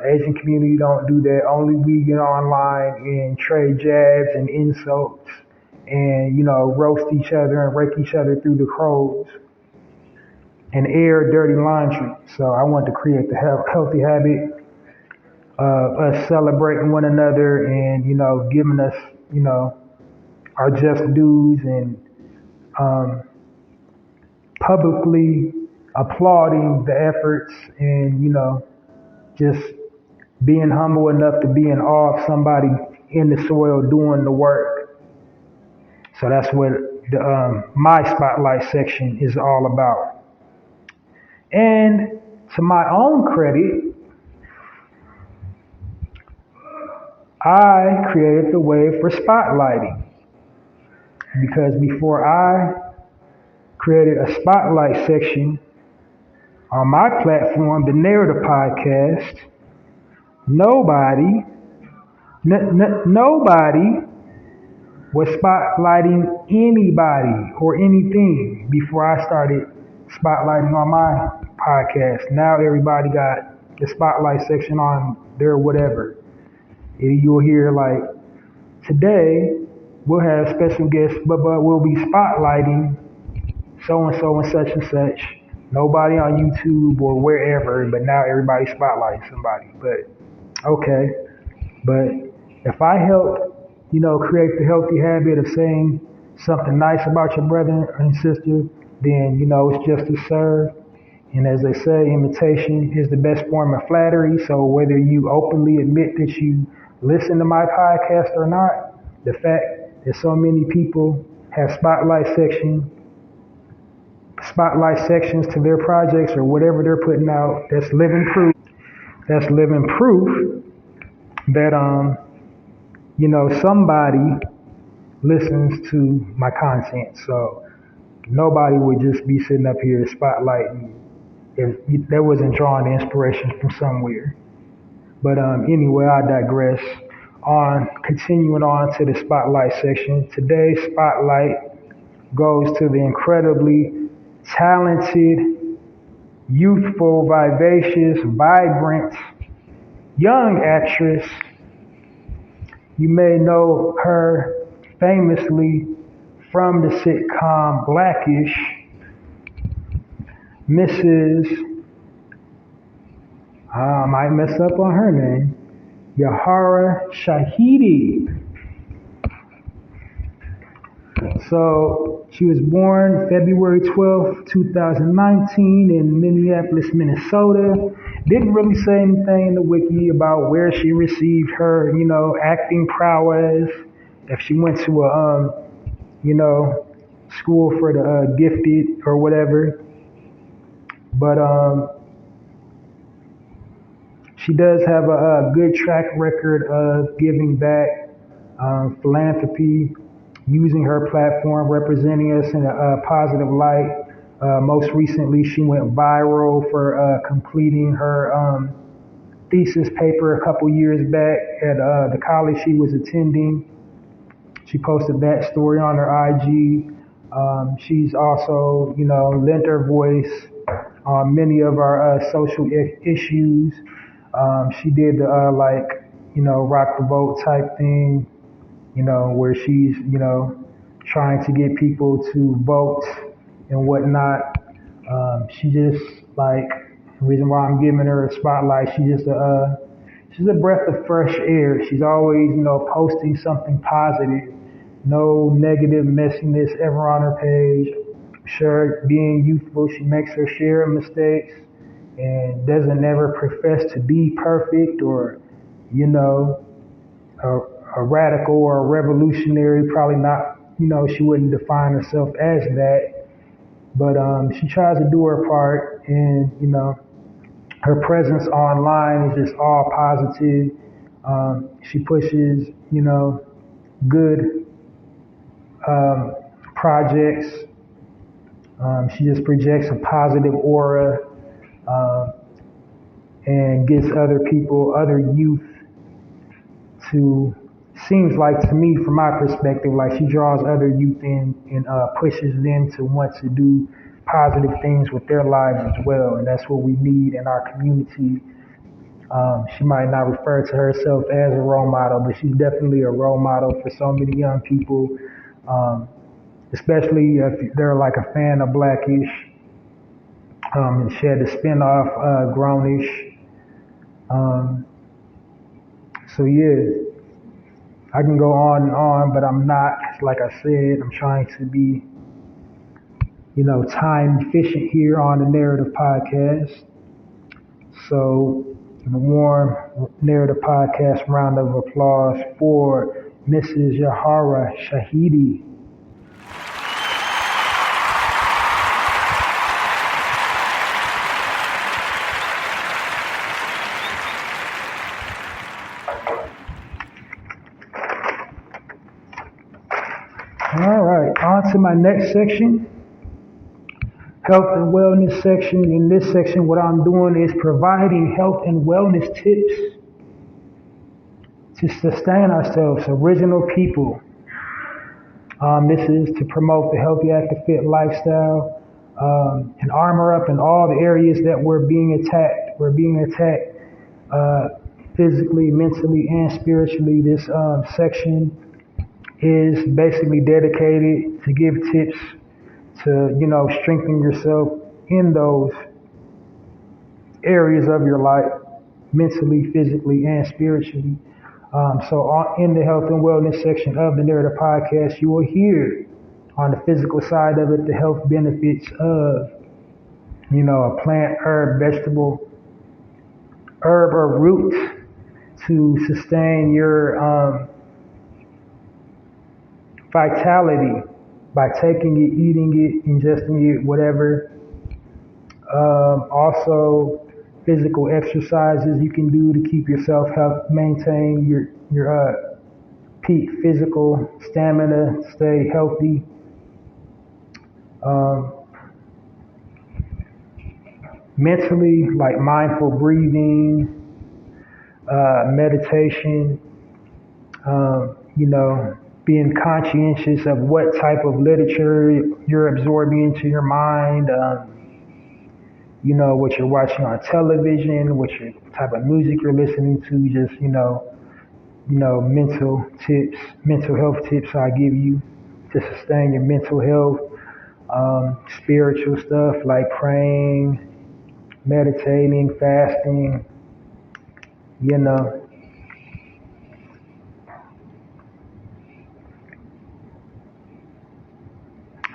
Asian community don't do that. Only we get online and trade jabs and insults and, roast each other and rake each other through the coals and air dirty laundry. So I want to create the healthy habit of us celebrating one another and, giving us, our just dues and publicly applauding the efforts and, just being humble enough to be in awe of somebody in the soil doing the work. So that's what my Spotlight section is all about. And to my own credit, I created the way for spotlighting. Because before I created a Spotlight section on my platform, the Narrative Podcast, nobody was spotlighting anybody or anything before I started spotlighting on my podcast. Now everybody got the Spotlight section on their whatever. You'll hear like, today we'll have special guests, but we'll be spotlighting so-and-so and such and such. Nobody on YouTube or wherever, but now everybody's spotlighting somebody. But Okay, but if I help, create the healthy habit of saying something nice about your brother and sister, then, it's just to serve. And as they say, imitation is the best form of flattery. So whether you openly admit that you listen to my podcast or not, the fact that so many people have spotlight sections to their projects or whatever they're putting out, that's living proof. That's living proof that somebody listens to my content. So nobody would just be sitting up here spotlighting if that wasn't drawing inspiration from somewhere. But anyway, I digress. On continuing on to the spotlight section. Today's spotlight goes to the incredibly talented, youthful, vivacious, vibrant, young actress. You may know her famously from the sitcom Blackish, Mrs. I might mess up on her name, Yahara Shahidi. So she was born February 12th, 2019 in Minneapolis, Minnesota. Didn't really say anything in the wiki about where she received her, acting prowess. If she went to a, school for the gifted or whatever. But she does have a good track record of giving back, philanthropy, using her platform, representing us in a positive light. Most recently, she went viral for completing her thesis paper a couple years back at the college she was attending. She posted that story on her IG. She's also, lent her voice on many of our social issues. She did the rock the vote type thing, where she's, trying to get people to vote and whatnot. She just the reason why I'm giving her a spotlight. She's a breath of fresh air. She's always, posting something positive, no negative messiness ever on her page. Sure, being youthful, she makes her share of mistakes and doesn't ever profess to be perfect or, a radical or a revolutionary. Probably not, she wouldn't define herself as that. But she tries to do her part, and, her presence online is just all positive. She pushes, good projects. She just projects a positive aura and gets other people, other youth to, seems like to me from my perspective, like she draws other youth in and pushes them to want to do positive things with their lives as well. And that's what we need in our community. She might not refer to herself as a role model, but she's definitely a role model for so many young people, especially if they're like a fan of Blackish. And she had the spinoff, Grownish. So yeah, I can go on and on, but I'm not. Like I said, I'm trying to be, time efficient here on the Narrative Podcast. So a warm Narrative Podcast round of applause for Mrs. Yahara Shahidi. All right, on to my next section, health and wellness section. In this section, what I'm doing is providing health and wellness tips to sustain ourselves, original people. This is to promote the healthy, active, fit lifestyle and armor up in all the areas that we're being attacked. We're being attacked physically, mentally, and spiritually. This section is basically dedicated to give tips to, strengthen yourself in those areas of your life. mentally, physically, and spiritually. In the health and wellness section of the Narrative Podcast, you will hear on the physical side of it the health benefits of, a plant, herb, vegetable, herb or root to sustain your vitality by taking it, eating it, ingesting it, whatever. Also, physical exercises you can do to keep yourself maintain your peak physical stamina, stay healthy. Mentally, like mindful breathing, meditation, being conscientious of what type of literature you're absorbing into your mind, what you're watching on television, what type of music you're listening to, just, mental health tips I give you to sustain your mental health, spiritual stuff like praying, meditating, fasting, I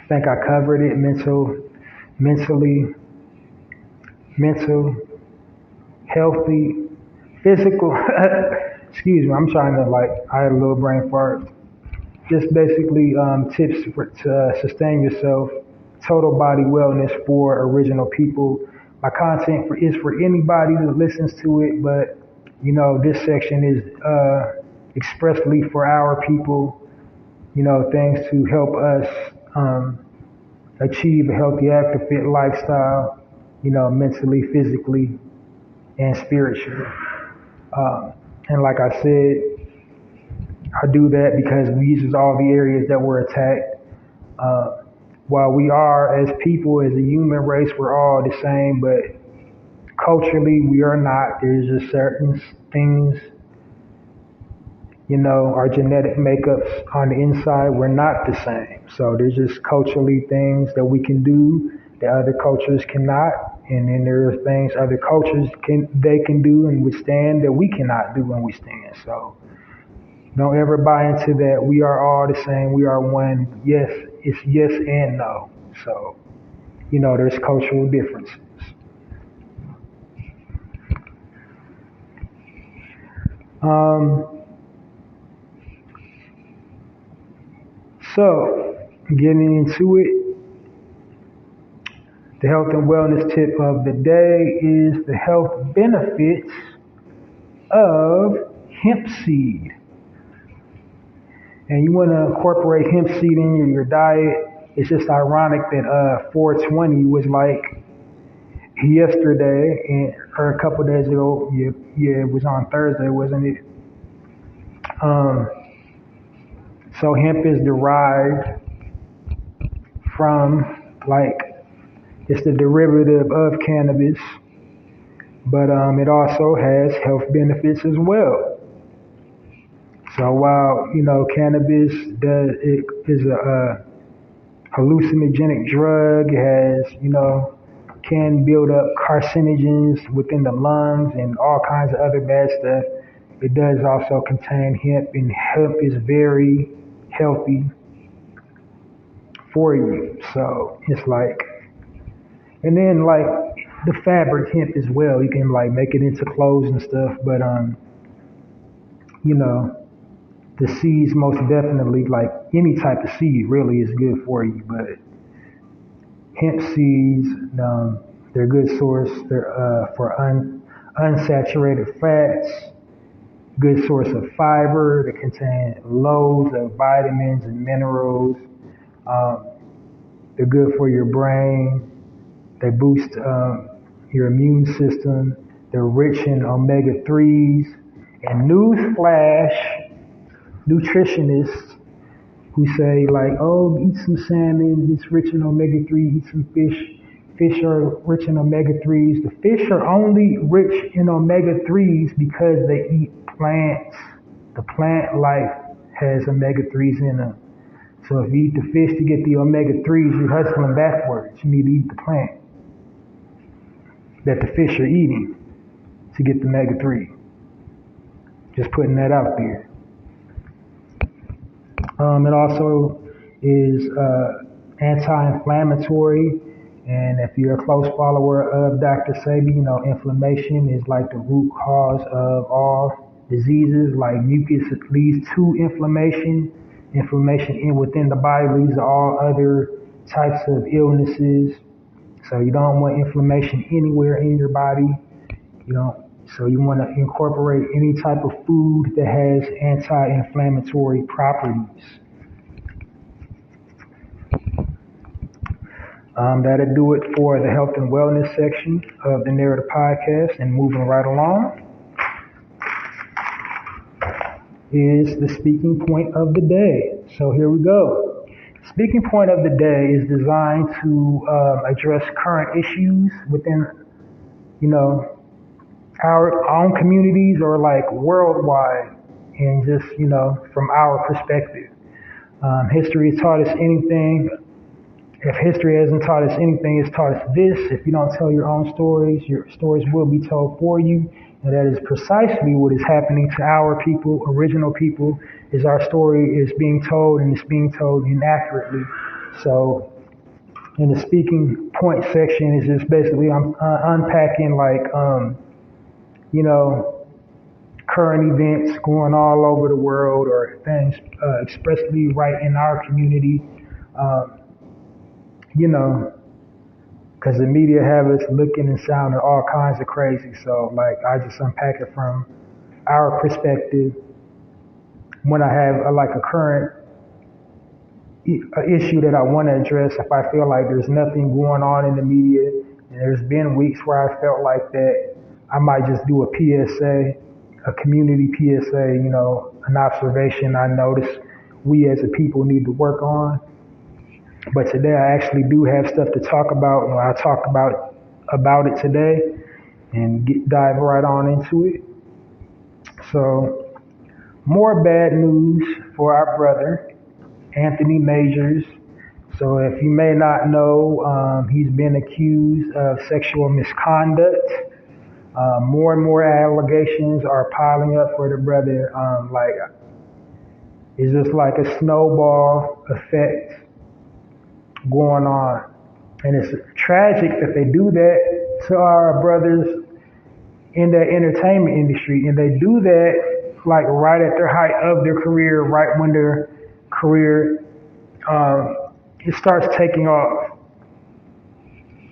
think I covered it, mental, healthy, physical, excuse me, I'm trying to I had a little brain fart. Just basically tips to sustain yourself, total body wellness for original people. My content is for anybody that listens to it, but this section is expressly for our people, things to help us achieve a healthy, active, fit lifestyle, mentally, physically, and spiritually. And like I said, I do that because these are all the areas that were attacked. While we are, as people, as a human race, we're all the same, but culturally we are not. There's just certain things, our genetic makeups on the inside, we're not the same. So there's just culturally things that we can do that other cultures cannot. And then there are things other cultures can do and withstand that we cannot do and withstand. So don't ever buy into that. We are all the same. We are one. Yes, it's yes and no. So, there's cultural differences. So, getting into it, the health and wellness tip of the day is the health benefits of hemp seed. And you want to incorporate hemp seed in your diet. It's just ironic that 420 was yesterday or a couple days ago. Yeah, it was on Thursday, wasn't it? So hemp is derived from it's the derivative of cannabis, but it also has health benefits as well. So while cannabis is a hallucinogenic drug, it has can build up carcinogens within the lungs and all kinds of other bad stuff. It does also contain hemp, and hemp is very healthy for you. So it's and then the fabric hemp as well. You can make it into clothes and stuff, but the seeds most definitely, any type of seed really is good for you, but hemp seeds, they're a good source. They're for unsaturated fats, good source of fiber. They contain loads of vitamins and minerals. They're good for your brain. They boost your immune system. They're rich in omega-3s. And newsflash, nutritionists who say eat some salmon, it's rich in omega-3, eat some fish. Fish are rich in omega-3s. The fish are only rich in omega-3s because they eat plants. The plant life has omega-3s in them. So if you eat the fish to get the omega-3s, you're hustling backwards. You need to eat the plant that the fish are eating. to get the omega-3. Just putting that out there. It also is anti-inflammatory, and if you're a close follower of Dr. Sebi, you know inflammation is like the root cause of all diseases. Like mucus leads to inflammation. Inflammation within the body leads to all other types of illnesses. So you don't want inflammation anywhere in your body. So you want to incorporate any type of food that has anti-inflammatory properties. That'll do it for the health and wellness section of the Narrative Podcast. And moving right along is the speaking point of the day. So here we go. Speaking point of the day is designed to address current issues within, our own communities or like worldwide, and just, from our perspective. History has taught us anything. If history hasn't taught us anything, it's taught us this. If you don't tell your own stories, your stories will be told for you. And that is precisely what is happening to our people, original people, is our story is being told, and it's being told inaccurately. So in the speaking point section is just basically I'm unpacking like, current events going all over the world or things expressly right in our community. Because the media have us looking and sounding all kinds of crazy. So, like, I just unpack it from our perspective. When I have a current issue that I want to address, if I feel like there's nothing going on in the media, and there's been weeks where I felt like that, I might just do a PSA, a community PSA, an observation I noticed we as a people need to work on. But today I actually do have stuff to talk about, and I'll talk about it today and dive right on into it. So, more bad news for our brother, Anthony Majors. So if you may not know, he's been accused of sexual misconduct. More and more allegations are piling up for the brother. It's just like a snowball effect going on. And it's tragic that they do that to our brothers in the entertainment industry. And they do that like right at their height of their career, right when their career it starts taking off.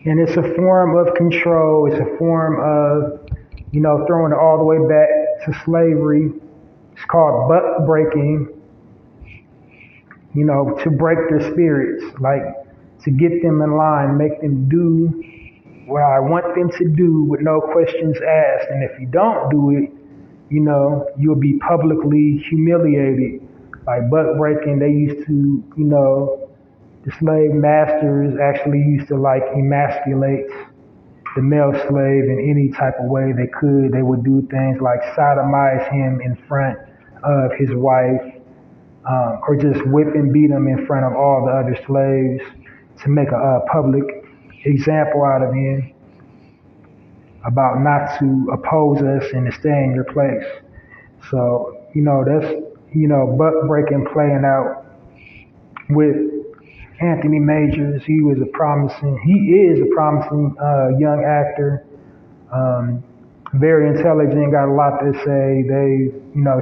And it's a form of control. It's a form of, throwing it all the way back to slavery. It's called buck breaking, to break their spirits, like to get them in line, make them do what I want them to do with no questions asked. And if you don't do it, you'll be publicly humiliated. Like buck breaking, they used to, the slave masters actually used to like emasculate the male slave in any type of way they could. They would do things like sodomize him in front of his wife, or just whip and beat him in front of all the other slaves to make a public example out of him about not to oppose us and to stay in your place. So, that's, buck breaking playing out with Anthony Majors. He is a promising young actor, very intelligent, got a lot to say. They,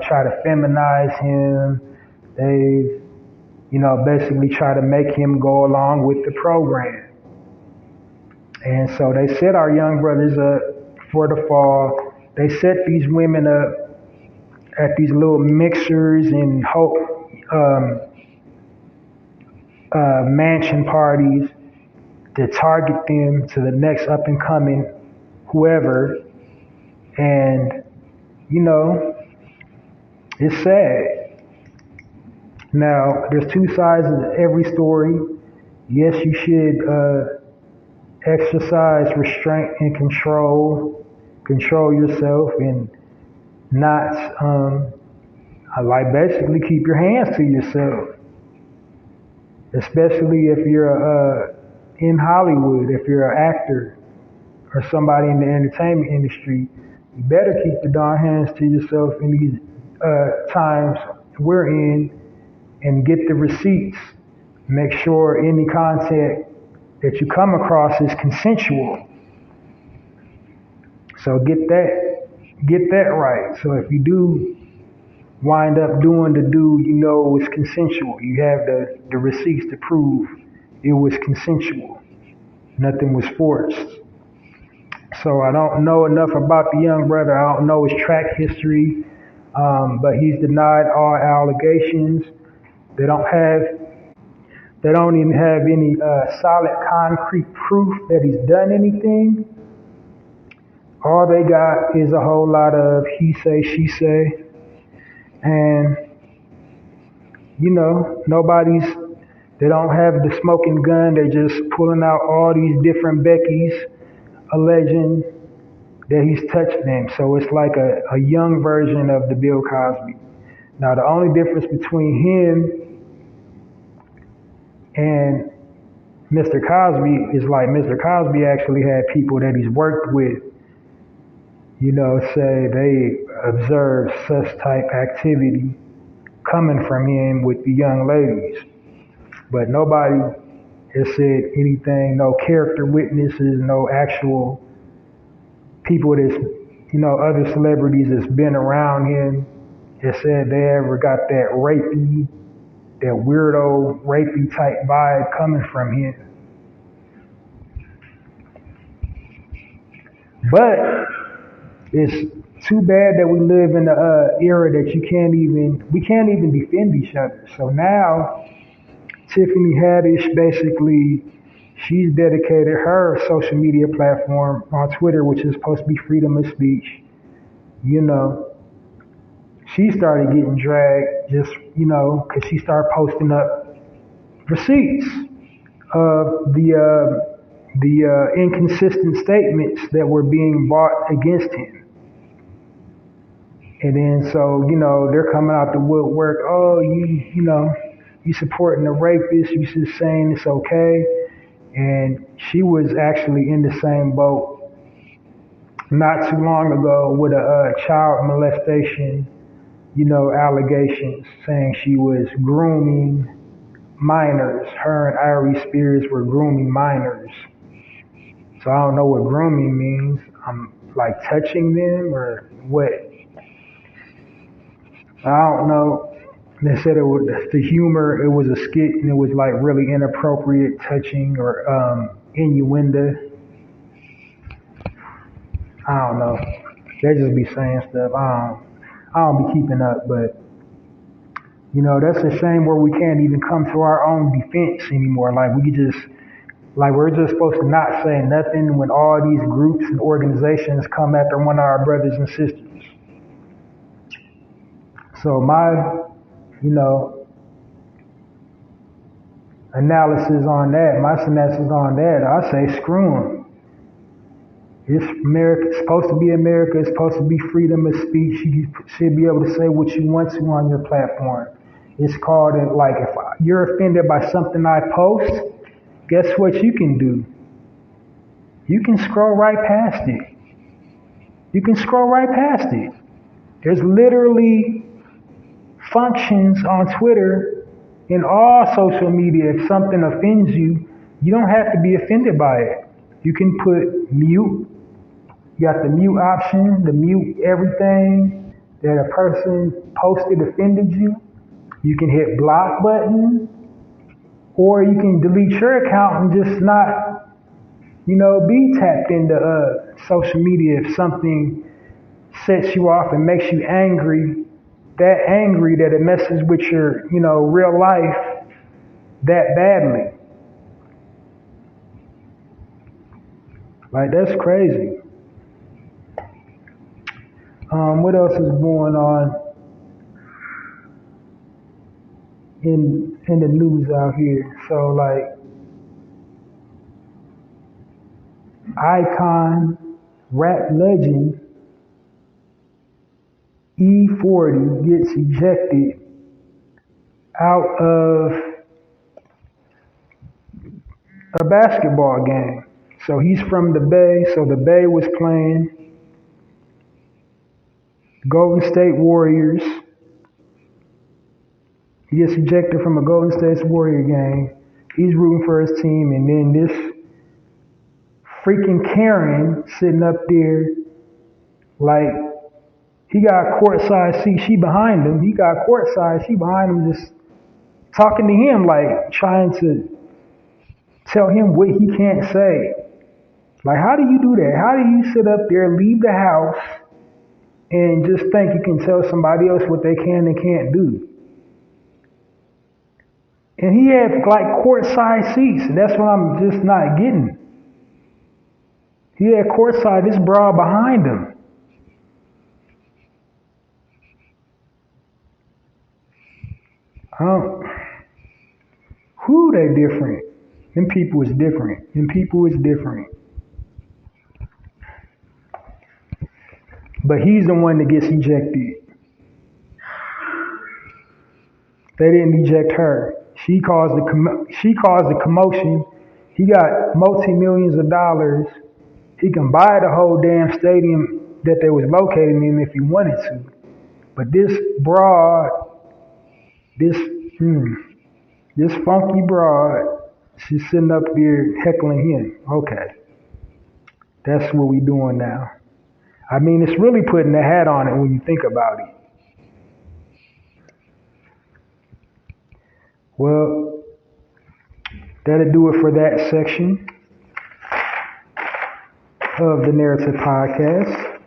try to feminize him. They, basically try to make him go along with the program. And so they set our young brothers up for the fall. They set these women up at these little mixers and mansion parties to target them to the next up and coming whoever. And, it's sad. Now, there's two sides of every story. Yes, you should exercise restraint and control yourself, and not, basically keep your hands to yourself. Especially if you're in Hollywood, if you're an actor or somebody in the entertainment industry, You better keep the darn hands to yourself in these times we're in and get the receipts. Make sure any content that you come across is consensual. So get that right. So if you do wind up doing the do, you know it was consensual. You have the receipts to prove it was consensual. Nothing was forced. So I don't know enough about the young brother. I don't know his track history, but he's denied all allegations. They don't even have any solid, concrete proof that he's done anything. All they got is a whole lot of he say, she say, and they don't have the smoking gun. They're just pulling out all these different Beckys, alleging that he's touched them. So it's like a young version of the Bill Cosby. Now the only difference between him and Mr. Cosby is like Mr. Cosby actually had people that he's worked with, say they observed such type activity coming from him with the young ladies. But nobody has said anything, no character witnesses, no actual people that's, other celebrities that's been around him has said they ever got that rapey, that weirdo rapey type vibe coming from him. But it's too bad that we live in an era that we can't even defend each other. So now Tiffany Haddish basically, she's dedicated her social media platform on Twitter, which is supposed to be freedom of speech. She started getting dragged just, because she started posting up receipts of the inconsistent statements that were being brought against him. And then so, they're coming out the woodwork, oh, you supporting the rapist, you just saying it's okay. And she was actually in the same boat not too long ago with a child molestation, allegations, saying she was grooming minors. Her and Ari Spears were grooming minors. So I don't know what grooming means. I'm like touching them or what? I don't know. They said it was the humor. It was a skit, and it was like really inappropriate touching or innuendo. I don't know. They just be saying stuff. I don't be keeping up, but that's a shame where we can't even come to our own defense anymore. Like we're just supposed to not say nothing when all these groups and organizations come after one of our brothers and sisters. So my, analysis on that, I say screw them. It's America. It's supposed to be America. It's supposed to be freedom of speech. You should be able to say what you want to on your platform. It's called it, like if you're offended by something I post, guess what you can do? You can scroll right past it. There's literally functions on Twitter and all social media. If something offends you, you don't have to be offended by it. You can put mute. You got the mute option, the mute everything that a person posted offended you. You can hit block button, or you can delete your account and just not, be tapped into social media if something sets you off and makes you angry that it messes with your, real life that badly. Like, that's crazy. What else is going on in the news out here? So, like, icon, rap legend, E40 gets ejected out of a basketball game. So he's from the Bay. So the Bay was playing Golden State Warriors. He gets ejected from a Golden State Warrior game. He's rooting for his team, and then this freaking Karen sitting up there like he got courtside seat. She behind him. He got courtside. She behind him, just talking to him, like trying to tell him what he can't say. Like, how do you do that? How do you sit up there, leave the house, and just think you can tell somebody else what they can and can't do? And he had like courtside seats. That's what I'm just not getting. He had courtside, this broad behind him. Who they different? Them people is different. Them people is different. But he's the one that gets ejected. They didn't eject her. She caused the commotion. He got multi-millions of dollars. He can buy the whole damn stadium that they was located in if he wanted to. But this broad, this funky broad, she's sitting up there heckling him. Okay. That's what we doing now. I mean, it's really putting a hat on it when you think about it. Well, that'll do it for that section of the Narrative Podcast.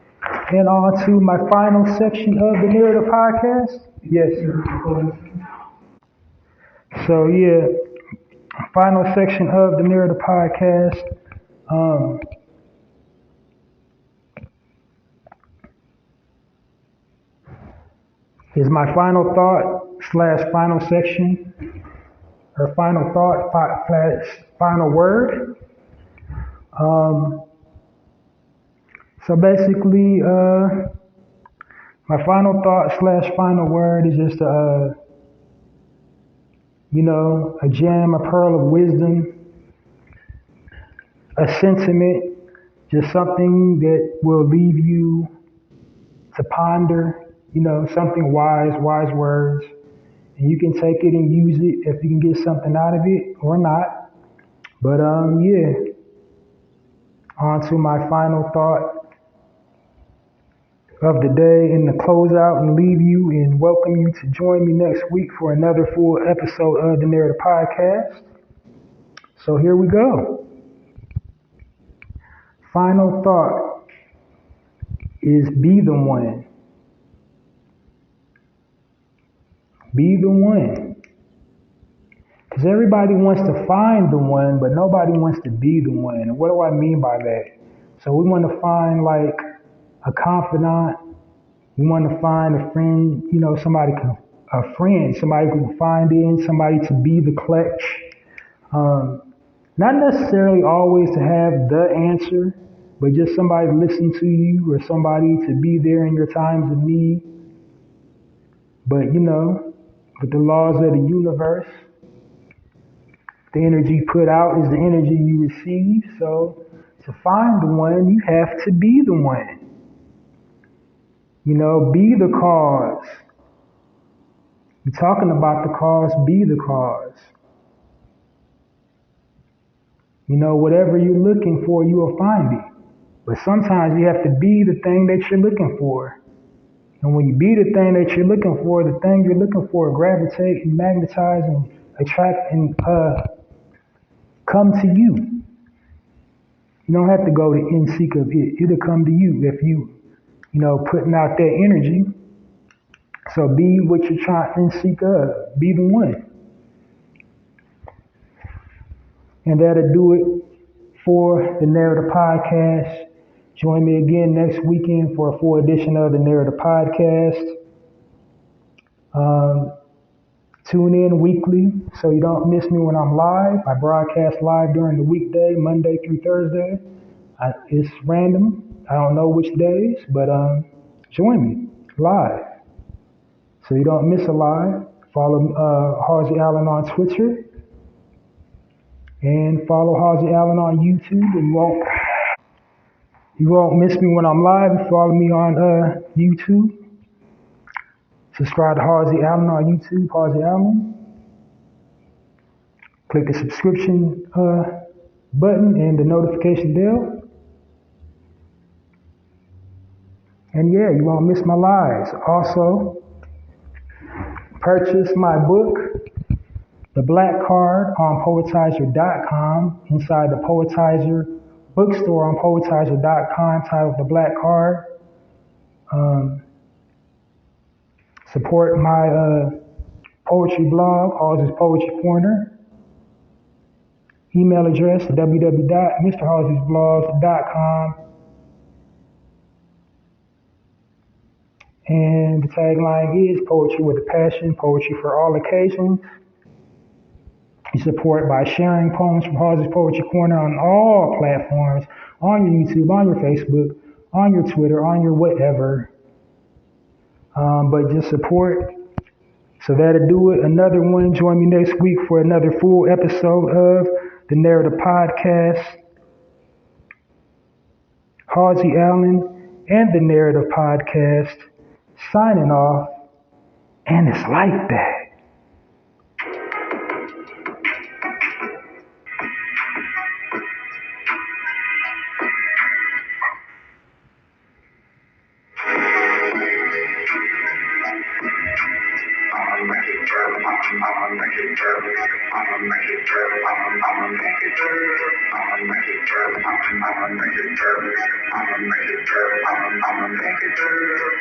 And on to my final section of the Narrative Podcast. Yes, sir. So, yeah, final section of the Narrative Podcast. Is my final thought / final section, or final thought / final word. So basically, my final thought / final word is just a gem, a pearl of wisdom, a sentiment, just something that will leave you to ponder. Something wise words. And you can take it and use it if you can get something out of it or not. But yeah. On to my final thought of the day and the closeout, and leave you and welcome you to join me next week for another full episode of the Narrative Podcast. So here we go. Final thought is be the one. Be the one. Because everybody wants to find the one, but nobody wants to be the one. And what do I mean by that? So we want to find like a confidant. We want to find a friend, somebody who can find in, somebody to be the clutch. Not necessarily always to have the answer, but just somebody to listen to you, or somebody to be there in your times of need. But with the laws of the universe, the energy put out is the energy you receive. So to find the one, you have to be the one. Be the cause. You're talking about the cause, be the cause. Whatever you're looking for, you will find it. But sometimes you have to be the thing that you're looking for. And when you be the thing that you're looking for, the thing you're looking for gravitate and magnetize and attract and come to you. You don't have to go to in seek of it. It'll come to you if you, putting out that energy. So be what you're trying in seek of. Be the one. And that'll do it for the Narrative Podcast. Join me again next weekend for a full edition of the Narrative Podcast. Tune in weekly so you don't miss me when I'm live. I broadcast live during the weekday, Monday through Thursday. It's random. I don't know which days, but join me live so you don't miss a live. Follow Halsey Allen on Twitter and follow Halsey Allen on YouTube, and you won't miss me when I'm live. Follow me on YouTube. Subscribe to Halsey Allen on YouTube, Halsey Allen. Click the subscription button and the notification bell. And yeah, you won't miss my lives. Also, purchase my book, The Black Card, on Poetizer.com. Inside the Poetizer bookstore on Poetizer.com, titled The Black Card. Support my poetry blog, Halsey's Poetry Corner. Email address, www.mrhalseysblogs.com. And the tagline is poetry with a passion, poetry for all occasions. You support by sharing poems from Halsey's Poetry Corner on all platforms, on your YouTube, on your Facebook, on your Twitter, on your whatever. But just support. So that'll do it. Another one. Join me next week for another full episode of the Narrative Podcast. Halsey Allen and the Narrative Podcast signing off. And it's like that. I'm